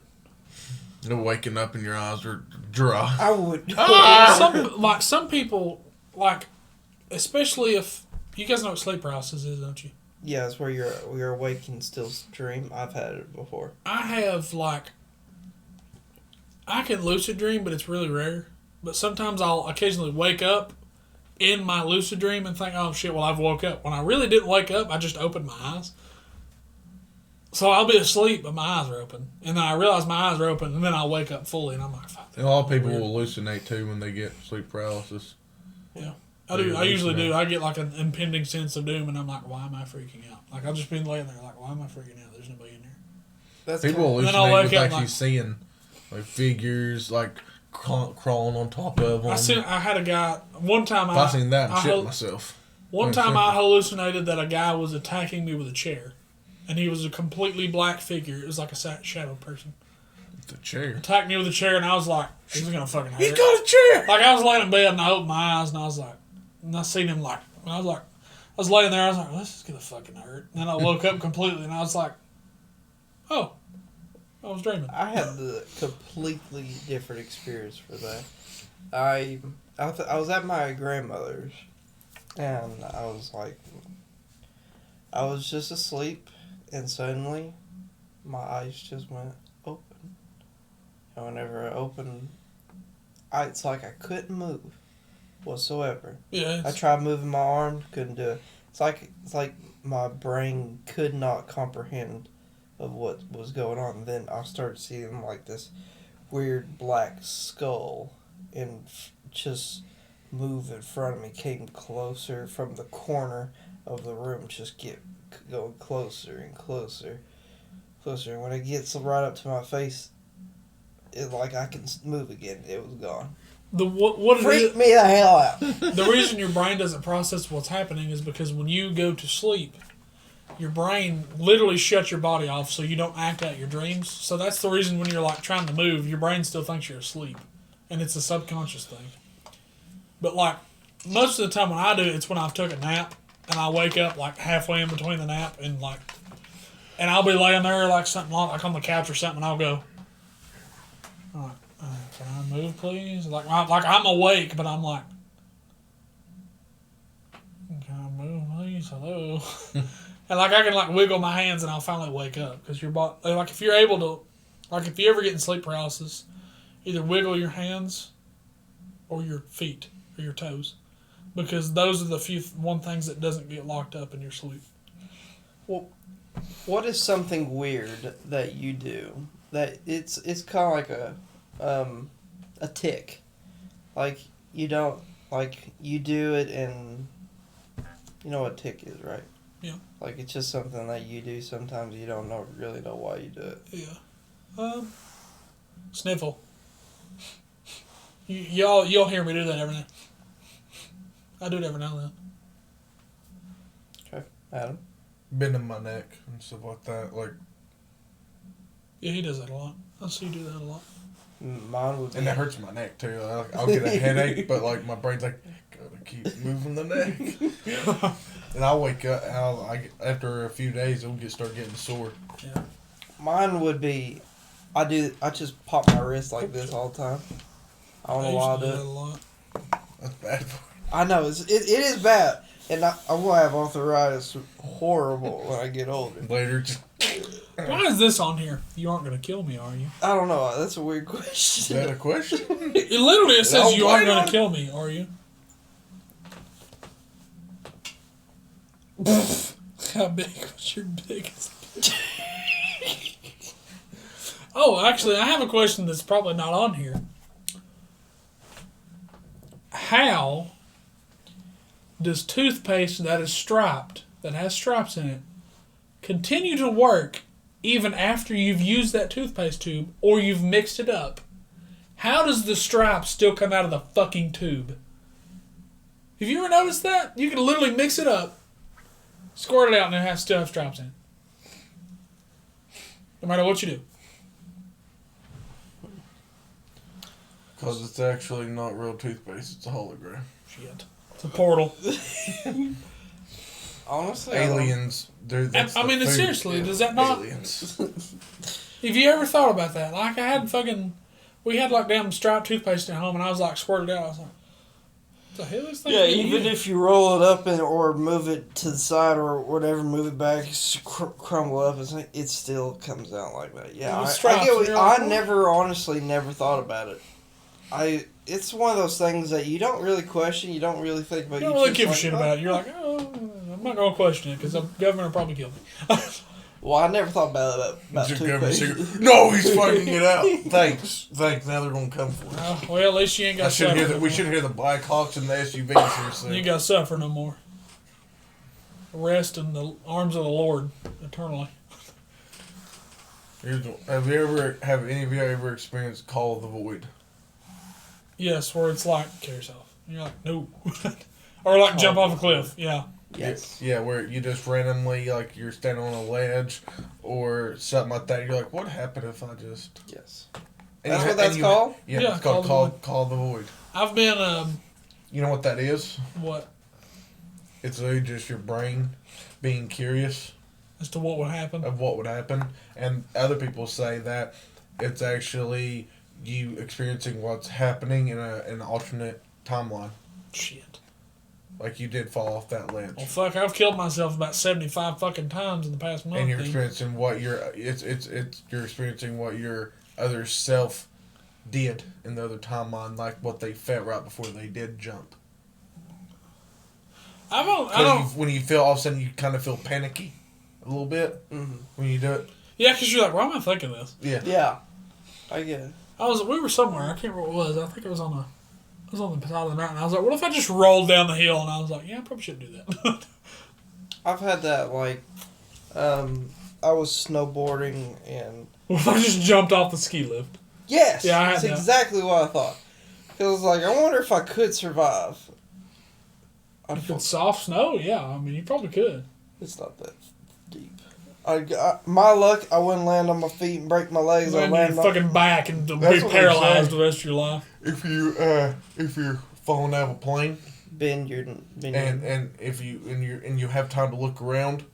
You're waking up and your eyes are dry. I would. Some people, like, especially if you guys know what sleep paralysis is, don't you? Yeah, it's where you're awake and still dream. I've had it before. I have I can lucid dream, but it's really rare. But sometimes I'll occasionally wake up in my lucid dream and think, oh shit, well I've woke up. When I really didn't wake up, I just opened my eyes. So I'll be asleep, but my eyes are open. And then I realize my eyes are open, and then I'll wake up fully, and I'm like, fuck. A lot of people will hallucinate too when they get sleep paralysis. Yeah. I do. I usually do. I get like an impending sense of doom, and I'm like, why am I freaking out? Like, I've just been laying there like, why am I freaking out? There's nobody in here. That's People And then I'll hallucinate wake with up actually like- seeing like figures, like crawling on top of them. I had a guy, one time If I seen that, I and shit hel- myself. One time I hallucinated that a guy was attacking me with a chair. And he was a completely black figure. It was like a shadow person. The chair. Attacked me with a chair, and I was like, this is going to fucking hurt. He got a chair! Like, I was laying in bed, and I opened my eyes, and I was like, and I seen him like, and I was laying there, I was like, well, this is going to fucking hurt. And then I woke up completely, and I was like, oh, I was dreaming. I had the completely different experience for that. I was at my grandmother's, and I was like, I was just asleep, and suddenly, my eyes just went open. And whenever I opened, it's like I couldn't move whatsoever. Yeah. I tried moving my arm, couldn't do it. It's like my brain could not comprehend of what was going on. And then I started seeing like this weird black skull and just move in front of me, came closer from the corner of the room, just get going closer and closer, closer. And when it gets right up to my face, it like I can move again. It was gone. What Freaked me the hell out. The reason your brain doesn't process what's happening is because when you go to sleep, your brain literally shuts your body off so you don't act out your dreams. So that's the reason when you're like trying to move, your brain still thinks you're asleep. And it's a subconscious thing. But like most of the time when I do it, it's when I've took a nap and I wake up like halfway in between the nap and I'll be laying there like something like on the couch or something and I'll go, can I move please? Like I'm awake but I'm like, can I move please? Hello? And like I can like wiggle my hands and I'll finally wake up because your body, like if you're able to, like if you ever get in sleep paralysis, either wiggle your hands or your feet or your toes, because those are the one things that doesn't get locked up in your sleep. Well, what is something weird that you do that it's kind of like a tick, like you don't like you do it and you know what tick is, right? Yeah. Like it's just something that you do. Sometimes you don't really know why you do it. Yeah. Sniffle. You'll hear me do that every now. I do it every now and then. Okay, Adam. Bending my neck and stuff like that. Like, Yeah, he does that a lot. I see you do that a lot. Mine would be. and that hurts my neck too. I'll get a headache, but like my brain's like, gotta keep moving the neck. And I'll wake up. After a few days, it'll start getting sore. Yeah. Mine would be. I just pop my wrist like this all the time. I don't know why I do that a it. lot. That's bad. I know it is bad, and I will have arthritis horrible when I get older. Later, just Why is this on here? You aren't going to kill me, are you? I don't know. That's a weird is question. that a question? It literally says No, you why aren't going not? to kill me, are you? How big was your biggest? Oh, actually, I have a question that's probably not on here. How does toothpaste that is striped, that has stripes in it, continue to work even after you've used that toothpaste tube or you've mixed it up? How does the stripe still come out of the fucking tube? Have you ever noticed that? You can literally mix it up, squirt it out, and it still have stripes in it. No matter what you do. Because it's actually not real toothpaste. It's a hologram. Shit. It's a portal. Honestly, Aliens. I mean, seriously, does that not... Aliens. Have you ever thought about that? Like, we had like damn striped toothpaste at home, and I was like squirted out. I was like, what the hell is this thing? yeah, even if you roll it up or move it to the side or whatever, move it back, crumble up, it still comes out like that. Yeah, I never thought about it. It's one of those things that you don't really question, you don't really think about. You don't really give a shit about it. You're like, oh, I'm not going to question it because the government will probably kill me. Well, I never thought about toothpaste. No, he's fucking it out. Thanks. Now they're gonna come for us. Well, at least you ain't got to suffer. We should hear the Black Hawks and the SUVs here soon. You ain't got to suffer no more. Rest in the arms of the Lord eternally. Have any of you ever experienced Call of the Void? Yes, where it's like, kill yourself. And you're like, no. Or like jump off a cliff. Yeah. Yes. Yeah, where you just randomly, like, you're standing on a ledge or something like that. You're like, what happened if I just... Yes. And That's what that's called? Yeah, it's called Call of the Void. I've been, You know what that is? what? It's really just your brain being curious As to what would happen? of what would happen. And other people say that it's actually you experiencing what's happening in an alternate timeline. Shit. Like you did fall off that ledge. Well, fuck, I've killed myself about 75 fucking times in the past month. And you're experiencing what you're experiencing what your other self did in the other timeline, like what they felt right before they did jump. I don't. When you feel all of a sudden you kind of feel panicky, a little bit when you do it. Yeah, because you're like, why am I thinking this? Yeah. Yeah. I get it. We were somewhere. I can't remember what it was. I think it was on the side of the mountain. I was like, what if I just rolled down the hill? And I was like, yeah, I probably shouldn't do that. I've had that, like, I was snowboarding and... What if I just jumped off the ski lift? Yes! Yeah, I had that's that. exactly what I thought. It was like, I wonder if I could survive. If it's soft snow, yeah. I mean, you probably could. It's not that deep. My luck, I wouldn't land on my feet and break my legs. Land on your fucking back and be paralyzed the rest of your life. If you're falling out of a plane, and if you have time to look around,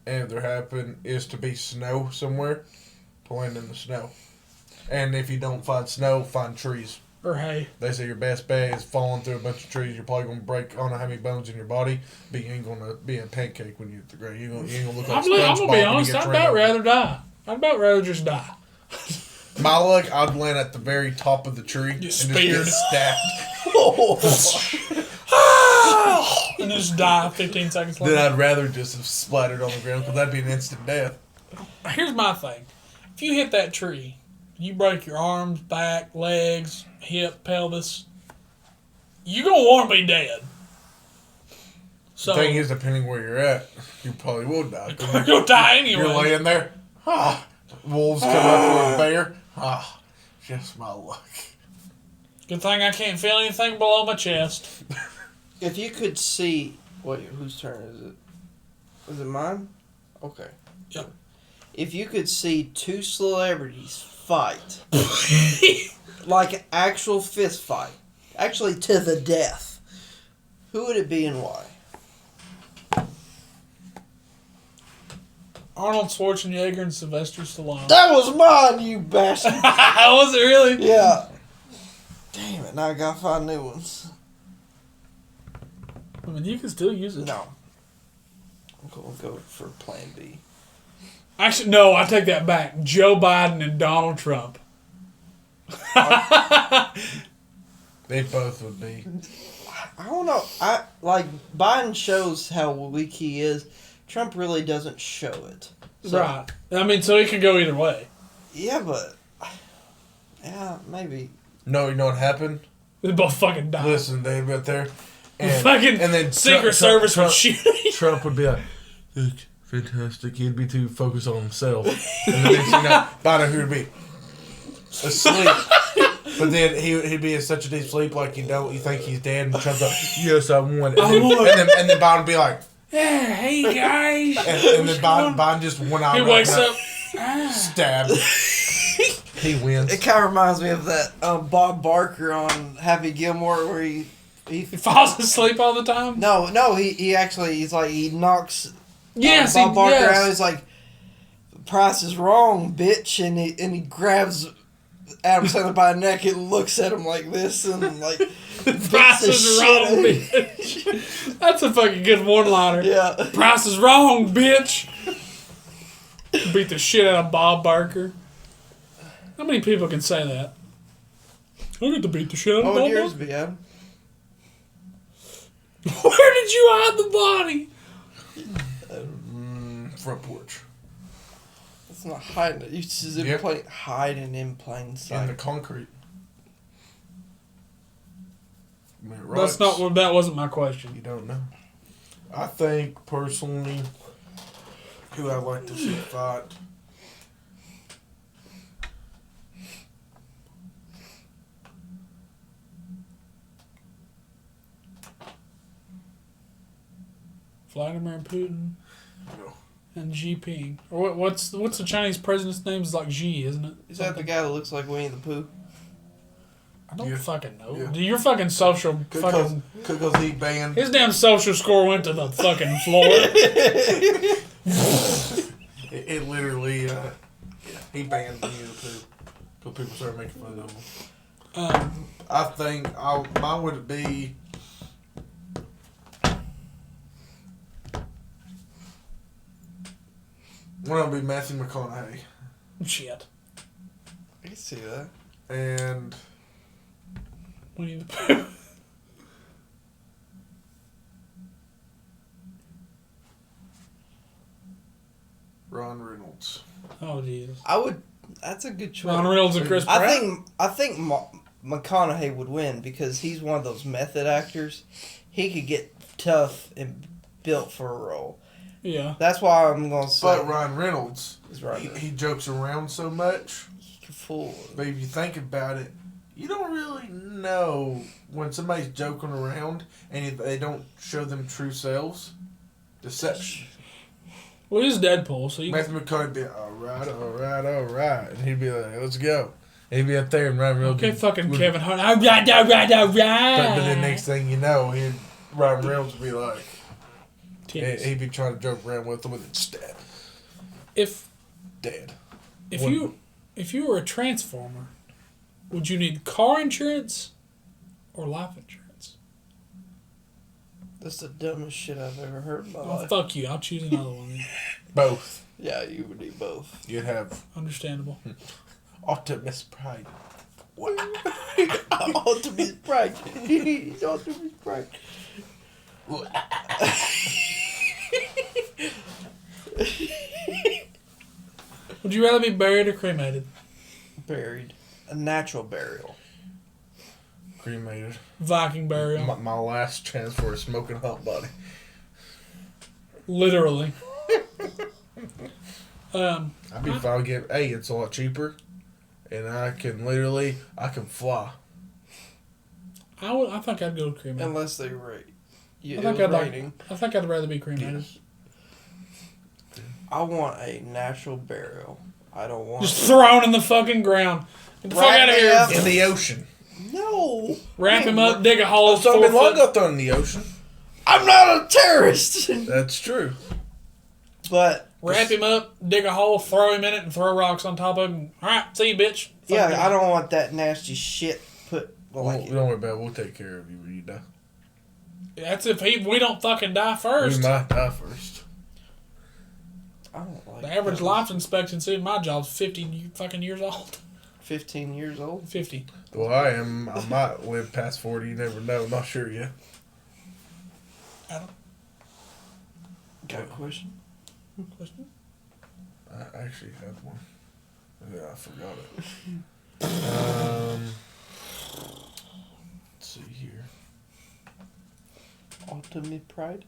and if there happen is to be snow somewhere, land in the snow. And if you don't find snow, find trees. Or hay. They say your best bet is falling through a bunch of trees. You're probably gonna break. I don't know how many bones in your body, but you ain't gonna be a pancake when you hit the ground. You ain't gonna look like SpongeBob. I'm gonna be honest. I'd about rather die. I'd about rather just die. My luck, I'd land at the very top of the tree and just get stabbed. And just die 15 seconds later. Then I'd rather just have splattered on the ground because that'd be an instant death. Here's my thing. If you hit that tree, you break your arms, back, legs, hip, pelvis, you're going to want to be dead. So, The thing is, depending where you're at, you probably will die. You're going to die anyway. You're laying there. Wolves come up with a bear. Just my luck. Good thing I can't feel anything below my chest. If you could see... Wait, whose turn is it? Is it mine? Okay. Yep. If you could see two celebrities fight, like actual fist fight, actually to the death, who would it be and why? Arnold Schwarzenegger and Sylvester Stallone. That was mine, you bastard! Was it really? Yeah. Damn it, now I gotta find new ones. I mean, you can still use it. No. I'm gonna go for plan B. Actually, no, I take that back. Joe Biden and Donald Trump. They both would be. I don't know. Biden shows how weak he is. Trump really doesn't show it. So, Right. I mean, so it can go either way. Yeah, but... Yeah, maybe. No, you know what happened? They both fucking die. Listen, they'd be up there. And then Secret Service would shoot. Trump would be like, look, fantastic. He'd be too focused on himself. And the next thing you know, Biden who'd be asleep. But then he'd be in such a deep sleep, like you think he's dead, and Trump's like, yes, I won. And then Biden would be like, yeah, hey guys. And then Biden just one eye. He wakes up, stabbed. He wins. It kind of reminds me of that Bob Barker on Happy Gilmore where he falls asleep all the time. No, he knocks Bob Barker out. He's like, "Price is wrong, bitch," and he grabs Adam Sandler by the neck and looks at him like this and like, "Price is wrong, bitch." That's a fucking good one-liner. Yeah. Price is wrong, bitch. Beat the shit out of Bob Barker. How many people can say that? I get to beat the shit out of Bob What would yours Barker. be, Adam? Where did you hide the body? Front porch. It's not hiding it. You just hiding in plain sight. In the concrete. I mean, That wasn't my question. You don't know. I think, personally, who I'd like to see fight... Vladimir Putin No. and Xi Jinping. Or what's the Chinese president's name? Is like Xi, isn't it? Is that the guy that looks like Winnie the Pooh? I don't fucking know. Yeah. Your fucking social fucking... Because he banned... His damn social score went to the fucking floor. It literally... he banned Winnie the Pooh. Because people started making fun of him. I think... mine would be... One of them be Matthew McConaughey. Shit. I can see that. And Winnie the Pooh. Ron Reynolds. Oh, Jesus. I would. That's a good choice. Ron Reynolds and Chris Pratt. I think McConaughey would win because he's one of those method actors. He could get tough and built for a role. Yeah. That's why I'm gonna say. But Ron Reynolds, is right. he jokes around so much. He can fool. But if you think about it, you don't really know when somebody's joking around and they don't show them true selves. Deception. Well, he's Deadpool, so you Matthew McConaughey would be all right, and he'd be like, "Let's go." And he'd be up there and Ryan Reynolds. Okay, would- fucking would- Kevin Hart. All right. But then next thing you know, Ryan Reynolds would be like, he'd be trying to joke around with him with it stab. If Dead. if you were a Transformer, would you need car insurance or life insurance? That's the dumbest shit I've ever heard in my Oh, life. fuck you. I'll choose another one. Then. Both. Yeah, you would need both. You'd have Understandable. Optimus Prime. Optimus Prime. He's Optimus Prime. Would you rather be buried or cremated? Buried. A natural burial. Cremated. Viking burial. My last chance for a smoking hot body. Literally. I'd be fine with getting, hey, it's a lot cheaper. And I can fly. I think I'd go cremated. Unless they rate. Yeah, I think I'd rather be cremated. Yes. I want a natural burial. I don't want Just thrown in the fucking ground. Get the fuck Right out of now. here. In the ocean. No. Wrap him up, dig a hole. So 4 Bin Laden foot. got thrown in the ocean. I'm not a terrorist. That's true. But Wrap him up, dig a hole, throw him in it, and throw rocks on top of him. All right, see you, bitch. yeah, Fuck I don't want that nasty shit put like Don't worry about it. We'll take care of you when you die. That's if we don't fucking die first. We might die first. I don't like The average that. life expectancy in my job's 50 fucking years old. 15 years old. 50. Well, I might live past 40. You never know. I'm not sure yet. Adam, Got a question? question? I actually have one. Yeah, I forgot it. Let's see here. Ultimate Pride?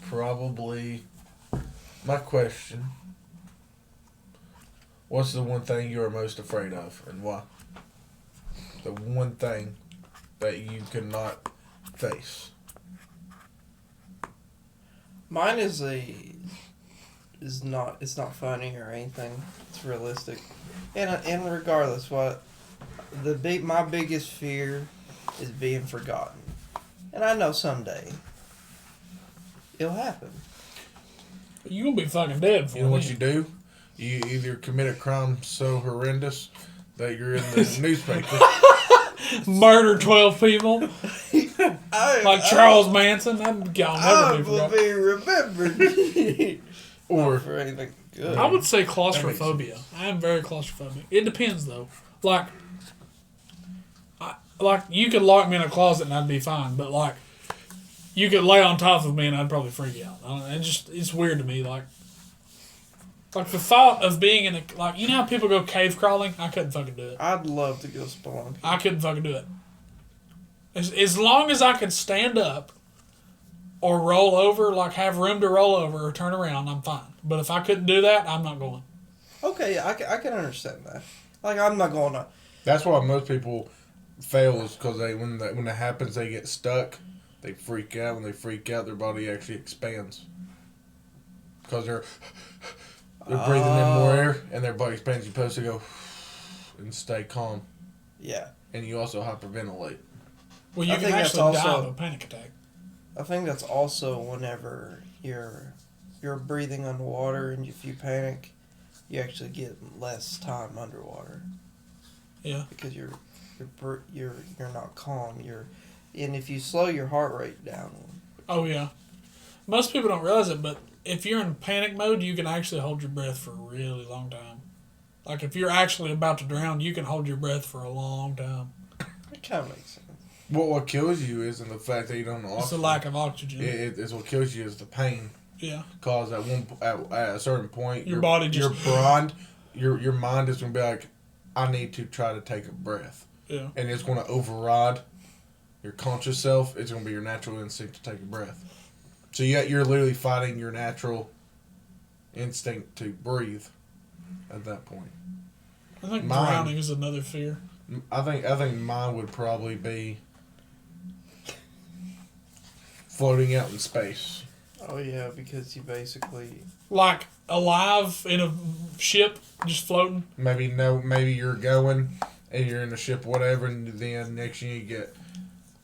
Probably. My question. What's the one thing you are most afraid of, and why? The one thing that you cannot face. Mine is not funny or anything. It's realistic. And regardless what my biggest fear is being forgotten. And I know someday it'll happen. You gonna be fucking dead for You know what me. you do? You either commit a crime so horrendous that you're in the newspaper. Murder 12 people I, like Charles Manson. I'll never I be will forgotten. be remembered. Or Not for anything good. I would say That claustrophobia. makes I am very claustrophobic. It depends though. Like you could lock me in a closet and I'd be fine, but like you could lay on top of me and I'd probably freak out. I don't know, it's weird to me. Like the thought of being in you know how people go cave crawling? I couldn't fucking do it. I'd love to go spelunking. I couldn't fucking do it. As long as I could stand up or roll over, like have room to roll over or turn around, I'm fine. But if I couldn't do that, I'm not going. Okay, I can understand that. Like, I'm not going to... that's why most people fail is because when that happens, they get stuck. They freak out. When they freak out, their body actually expands because they're breathing in more air and their body expands. You're supposed to go and stay calm. Yeah. And you also hyperventilate. Well, you I can think that's actually die also- of a panic attack. I think that's also whenever you're breathing underwater and if you panic, you actually get less time underwater. Yeah. Because you're not calm. And if you slow your heart rate down, Oh yeah. Most people don't realize it, but if you're in panic mode, you can actually hold your breath for a really long time. Like, if you're actually about to drown, you can hold your breath for a long time. It kind of makes sense. What kills you isn't the fact that you don't know oxygen. It's the lack of oxygen. It's what kills you is the pain. Yeah. Because at a certain point, Your body just... your mind is going to be like, I need to try to take a breath. Yeah. And it's going to override your conscious self. It's going to be your natural instinct to take a breath. So you're literally fighting your natural instinct to breathe at that point. I think drowning is another fear. I think mine would probably be floating out in space. Oh yeah, because you basically like alive in a ship, just floating. Maybe you're going and you're in a ship, whatever, and then next thing you get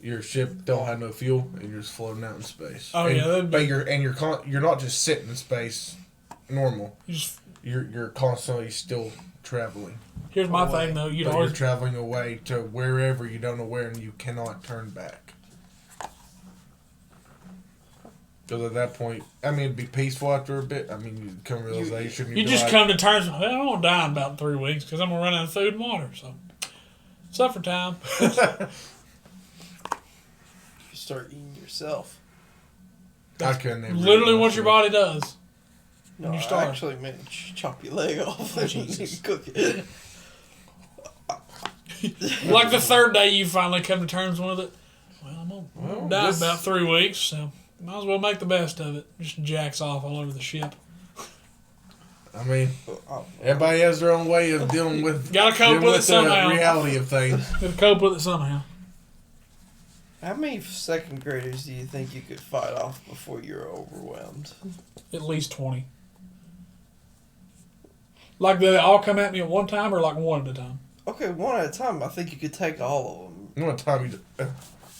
your ship don't have no fuel and you're just floating out in space. Oh and, yeah, but you're not just sitting in space, normal. You're constantly still traveling. Here's my thing though, you're traveling away to wherever you don't know where, and you cannot turn back. Because at that point, I mean, it'd be peaceful after a bit. I mean, you come to realization. You just come to terms with, well, I'm going to die in about 3 weeks because I'm going to run out of food and water. So, suffer time. You start eating yourself. I couldn't. Literally what your body does. No, I actually meant chop your leg off and cook it. Like the third day you finally come to terms with it. Well, I'm going to die in about 3 weeks, so might as well make the best of it. Just jacks off all over the ship. I mean, everybody has their own way of dealing with. Gotta cope with it somehow. The reality of things. Gotta cope with it somehow. How many second graders do you think you could fight off before you're overwhelmed? At least 20. Like, do they all come at me at one time or like one at a time? Okay, one at a time. I think you could take all of them. One time you.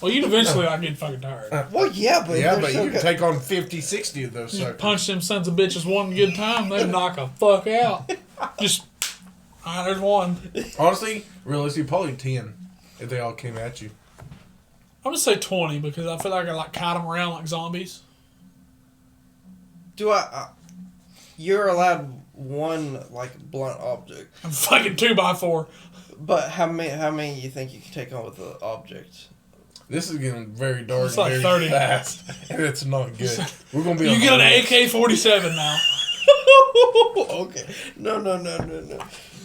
Well, you'd eventually get fucking tired. Well, yeah, but you can take on 50, 60 of those just suckers. Punch them sons of bitches one good time, they knock a fuck out. Just, there's one. Honestly, realistically, probably 10 if they all came at you. I'm gonna say 20 because I feel like I like kite them around like zombies. Do you're allowed one like blunt object. I'm fucking 2x4. But how many you think you can take on with the object? This is getting very dark, it's like very 30. fast, and it's not good. We're gonna be. You get an AK-47 now. Okay. No.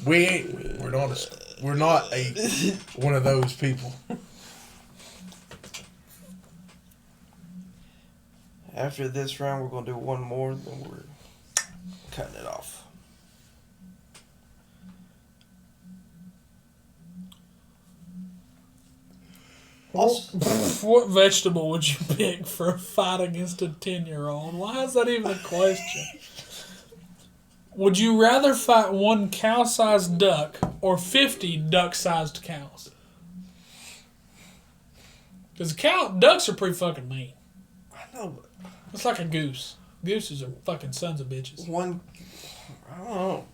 We're not one of those people. After this round, we're gonna do one more, then we're cutting it off. What vegetable would you pick for a fight against a 10-year-old? Why is that even a question? Would you rather fight one cow-sized duck or 50 duck-sized cows? Because ducks are pretty fucking mean. I know, but it's like a goose. Gooses are fucking sons of bitches. I don't know,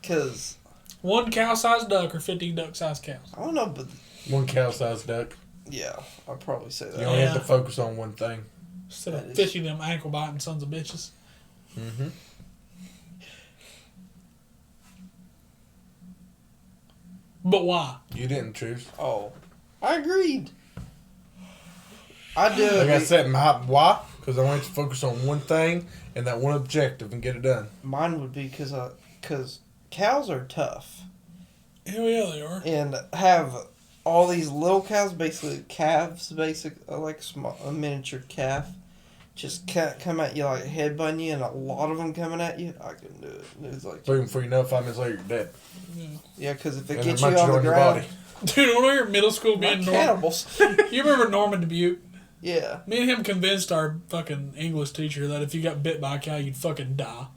because one cow-sized duck or 50 duck-sized cows? I don't know, but one cow-sized duck. Yeah, I'd probably say that. You only have to focus on one thing. Instead of 50 of them ankle-biting sons of bitches. Mm-hmm. But why? You didn't choose. Oh, I agreed. I do. Like I said, why? Because I want you to focus on one thing and that one objective and get it done. Mine would be because cows are tough. Hell yeah, they are. And have all these little cows, basically calves, like a miniature calf, just come at you like headbutting you, and a lot of them coming at you. I couldn't do it. It was like boom, before you know, 5 minutes later, you're dead. Yeah, because if it gets you on the ground, dude, when we were in middle school, being cannibals. You remember Norman Dubuque? Yeah. Me and him convinced our fucking English teacher that if you got bit by a cow, you'd fucking die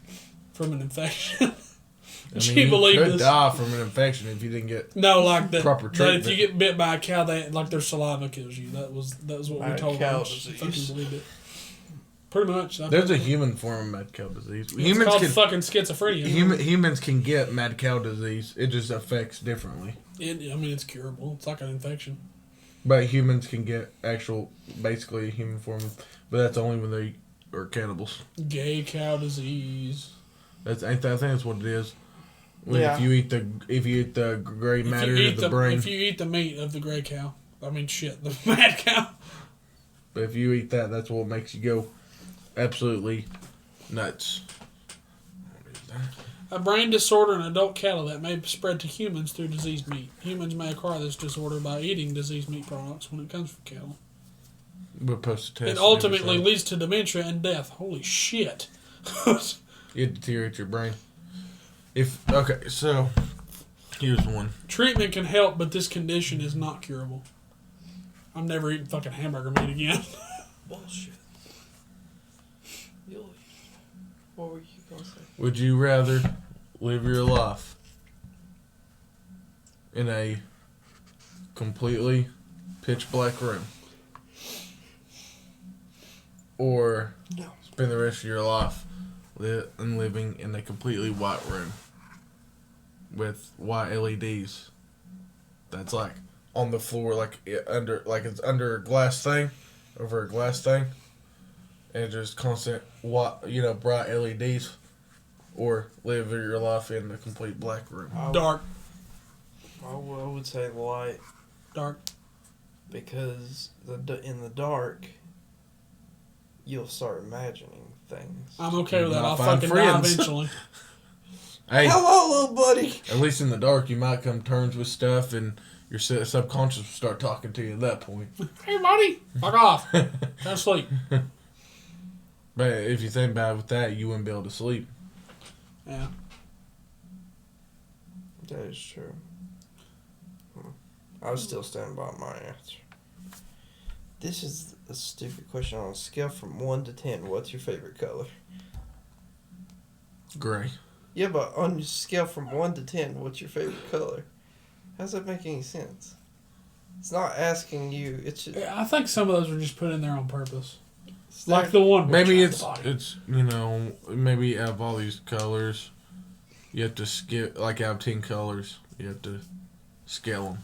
from an infection. She believed you could die from an infection if you didn't get proper treatment. That if you get bit by a cow, their saliva kills you. That was what we told her. She fucking believed it. Pretty much. There's a human form of mad cow disease. It's called fucking schizophrenia. Humans can get mad cow disease. It just affects differently. It's curable. It's like an infection. But humans can get basically a human form, but that's only when are cannibals. Gay cow disease. I think that's what it is. Yeah. If you eat the gray matter of the brain. If you eat the meat of the gray cow. I mean, shit, the mad cow. But if you eat that, that's what makes you go absolutely nuts. A brain disorder in adult cattle that may spread to humans through diseased meat. Humans may acquire this disorder by eating diseased meat products when it comes from cattle. We're supposed to test. It ultimately leads to dementia and death. Holy shit. It deteriorates your brain. So here's one. Treatment can help, but this condition is not curable. I'm never eating fucking hamburger meat again. Bullshit. What were you going to say? Would you rather live your life in a completely pitch black room, or spend the rest of your life living in a completely white room with white LEDs that's like on the floor, it's under a glass thing, over a glass thing, and just constant white, bright LEDs, or live your life in a complete black room? Dark. I would say light. Dark. Because in the dark, you'll start imagining things. I'm okay with that. I'll find fucking friends. die eventually. Hey, hello, little buddy. at least in the dark, you might come to terms with stuff, and your subconscious will start talking to you at that point. Hey, buddy. Fuck off. Go to sleep. But if you think about it, with that, you wouldn't be able to sleep. Yeah. That is true. I was still standing by my answer. This is a stupid question. On a scale from 1 to 10, what's your favorite color? Gray. Yeah, but on a scale from 1 to 10, what's your favorite color? How does that make any sense? It's not asking you. It's just, I think some of those were just put in there on purpose. it's Like the one. Maybe which it's maybe out of all these colors, you have to skip, like out of 10 colors, you have to scale them.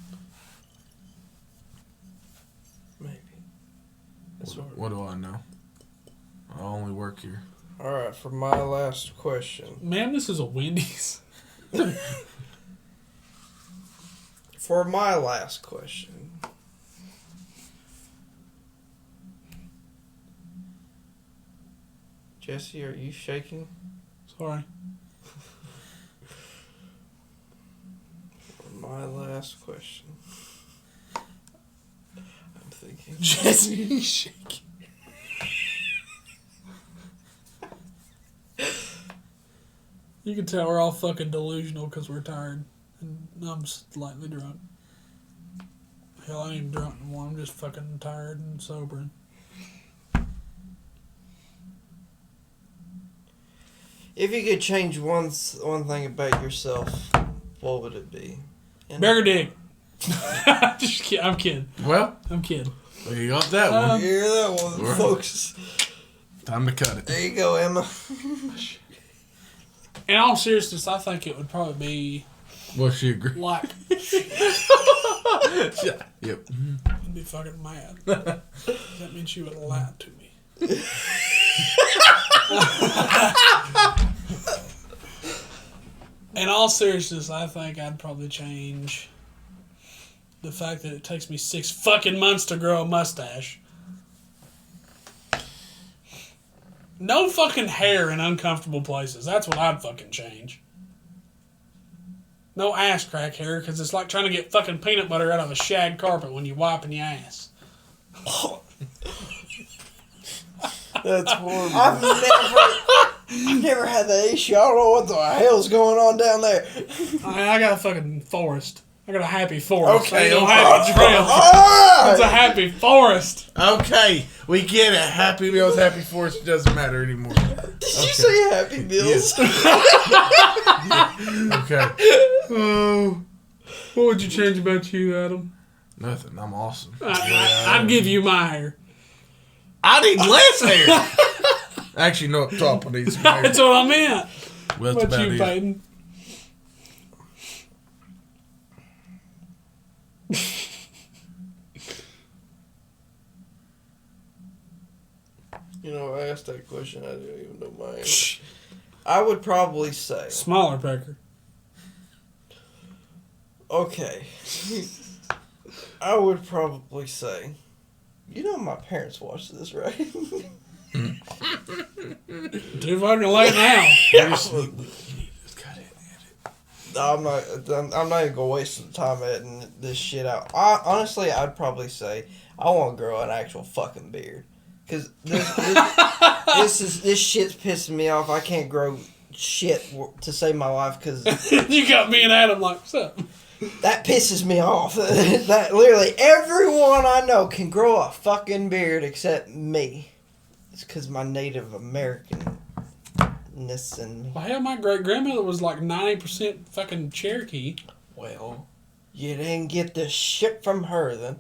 maybe. That's What do I know? I only work here. All right, for my last question. Man, this is a Wendy's. For my last question. Jesse, are you shaking? Sorry. For my last question. I'm thinking. Jesse, shaking. You can tell we're all fucking delusional because we're tired. And I'm slightly drunk. Hell, I ain't even drunk anymore. I'm just fucking tired and sobering. If you could change one thing about yourself, what would it be? Burger dick. Just kidding. I'm kidding. Well, I'm kidding. you got that one. You hear that one, Right. folks? Time to cut it. There you go, Emma. In all seriousness, I think it would probably be Well, she agreed. like... Yeah. Yep. I'd be fucking mad. That means she would have lied to me. In all seriousness, I think I'd probably change the fact that it takes me 6 fucking months to grow a mustache. No fucking hair in uncomfortable places. That's what I'd fucking change. No ass crack hair, because it's like trying to get fucking peanut butter out of a shag carpet when you wiping your ass. That's horrible. I've never had that issue. I don't know what the hell's going on down there. I got a fucking forest. I got a happy forest. Okay, Ain't no okay. happy trail. Alright. It's a happy forest. Okay, we get it. Happy Meals, Happy Forest doesn't matter anymore. Did you say Happy Meals? Okay. Oh, what would you change about you, Adam? Nothing. I'm awesome. I'd give you my hair. I need less hair. Actually, no, top of these hair. That's what I meant. Well, that's What about you, it. Peyton? You know, I asked that question. I didn't even know my answer. I would probably say. Smaller pecker. Okay. I would probably say. You know, my parents watch this, right? Too fucking late now. I'm not even gonna waste the time editing this shit out. Honestly, I'd probably say I want to grow an actual fucking beard, cause this shit's pissing me off. I can't grow shit to save my life, cause You got me and Adam like, what's up? that pisses me off. That literally everyone I know can grow a fucking beard except me. It's cause my Native American. And Well, hell, my great grandmother was like 90% fucking Cherokee. well, you didn't get the shit from her then.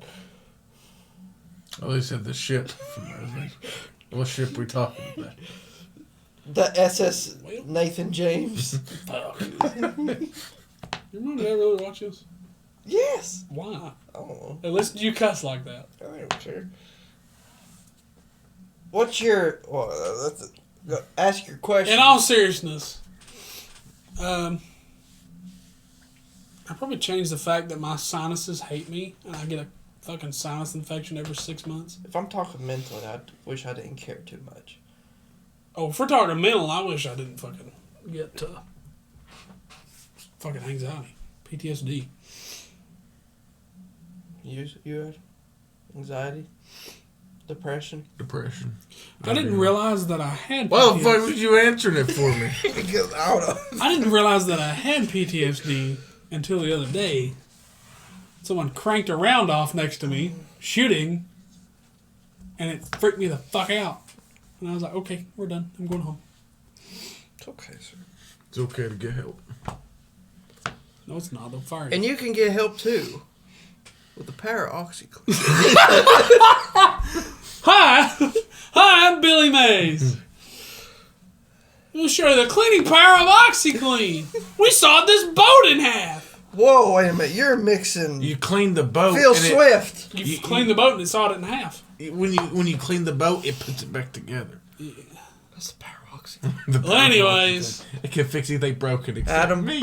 Oh, they said the ship. What ship we talking about? The SS Nathan James. Fuck. Your mom did really watch this? Yes. Why? I don't know. Hey, listen to you cuss like that. I don't care. What's your? Well, ask your question. In all seriousness, I probably changed the fact that my sinuses hate me and I get a fucking sinus infection every 6 months. If I'm talking mentally, I wish I didn't care too much. Oh, if we're talking mental, I wish I didn't fucking get fucking anxiety, PTSD. You had anxiety, depression. I didn't realize that I had. Well, PTSD. fuck was you answering it for me? Because I don't know. I didn't realize that I had PTSD until the other day. Someone cranked a round off next to me, shooting, and it freaked me the fuck out. And I was like, okay, we're done. I'm going home. It's okay, sir. It's okay to get help. No, it's not. They'll fire you. And you can get help too, with the power of OxyClean. Hi, I'm Billy Mays. We'll show you the cleaning power of OxyClean. We sawed this boat in half. Whoa, wait a minute! You're mixing. You clean the boat. Phil and Swift. You cleaned the boat and it sawed it in half. When you clean the boat, it puts it back together. Yeah. That's the power of OxyClean. Well, anyways. It can fix anything broken except Adam, me.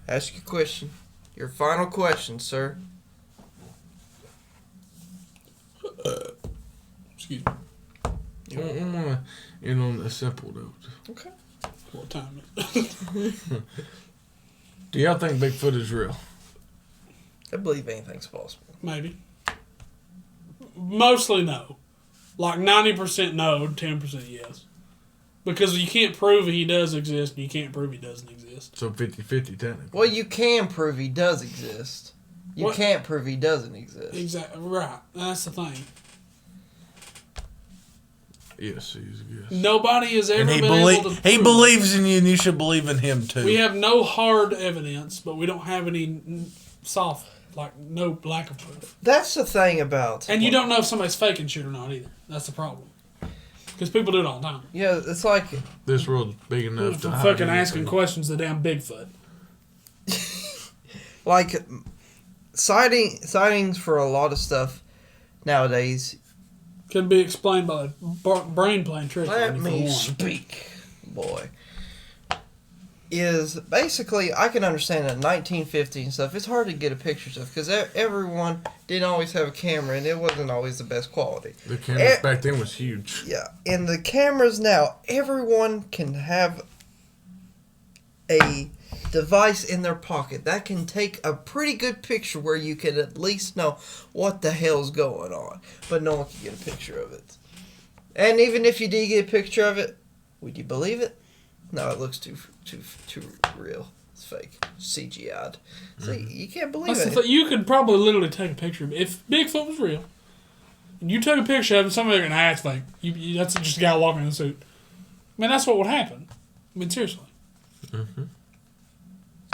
ask your question. Your final question, sir. Excuse me. I want to end on a simple note. Okay. What time is it? Do y'all think Bigfoot is real? I believe anything's possible. Maybe. Mostly no. Like 90% no, 10% yes. Because you can't prove he does exist and you can't prove he doesn't exist. So 50-50 technically. Well, you can prove he does exist. You What? can't prove he doesn't exist. Exactly. Right. That's the thing. Yes, he's a guess. Nobody has ever And been able to he prove. believes in you, and you should believe in him too. We have no hard evidence, but we don't have any soft, like no lack of proof. That's the thing about. And you don't know if somebody's faking shit or not either. That's the problem. Because people do it all the time. Yeah, it's like This world's big enough to hide Fucking anything. asking questions to damn Bigfoot. sightings for a lot of stuff nowadays. Can be explained by the brain playing tricks. on Let you, for me one. speak, boy. Is basically I can understand that in 1950 and stuff. It's hard to get a picture of because everyone didn't always have a camera and it wasn't always the best quality. The camera back then was huge. Yeah, and the cameras now, everyone can have a device in their pocket that can take a pretty good picture where you can at least know what the hell's going on, but no one can get a picture of it. And even if you did get a picture of it, would you believe it? No, it looks too real. It's fake, CGI'd. So you can't believe That's it. the thing. You could probably literally take a picture of it. If Bigfoot was real, and you took a picture of him, somebody would go, nah, it's fake. That's just a guy walking in a suit. I mean, that's what would happen. I mean, seriously. Mm-hmm.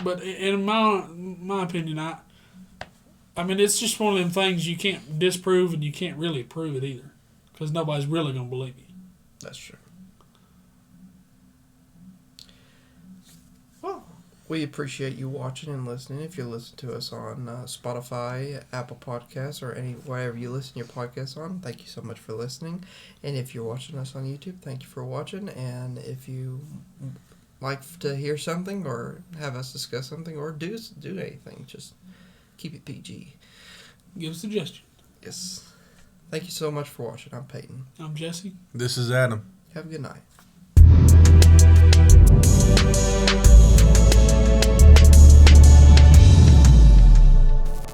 But in my opinion, I mean, it's just one of them things you can't disprove and you can't really prove it either. Because nobody's really going to believe you. That's true. Well, We appreciate you watching and listening. If you listen to us on Spotify, Apple Podcasts, or wherever you listen to your podcasts on, thank you so much for listening. And if you're watching us on YouTube, thank you for watching. And if you like to hear something or have us discuss something or do anything, just keep it PG. Give a suggestion. Yes. Thank you so much for watching. I'm Peyton. I'm Jesse. This is Adam. Have a good night.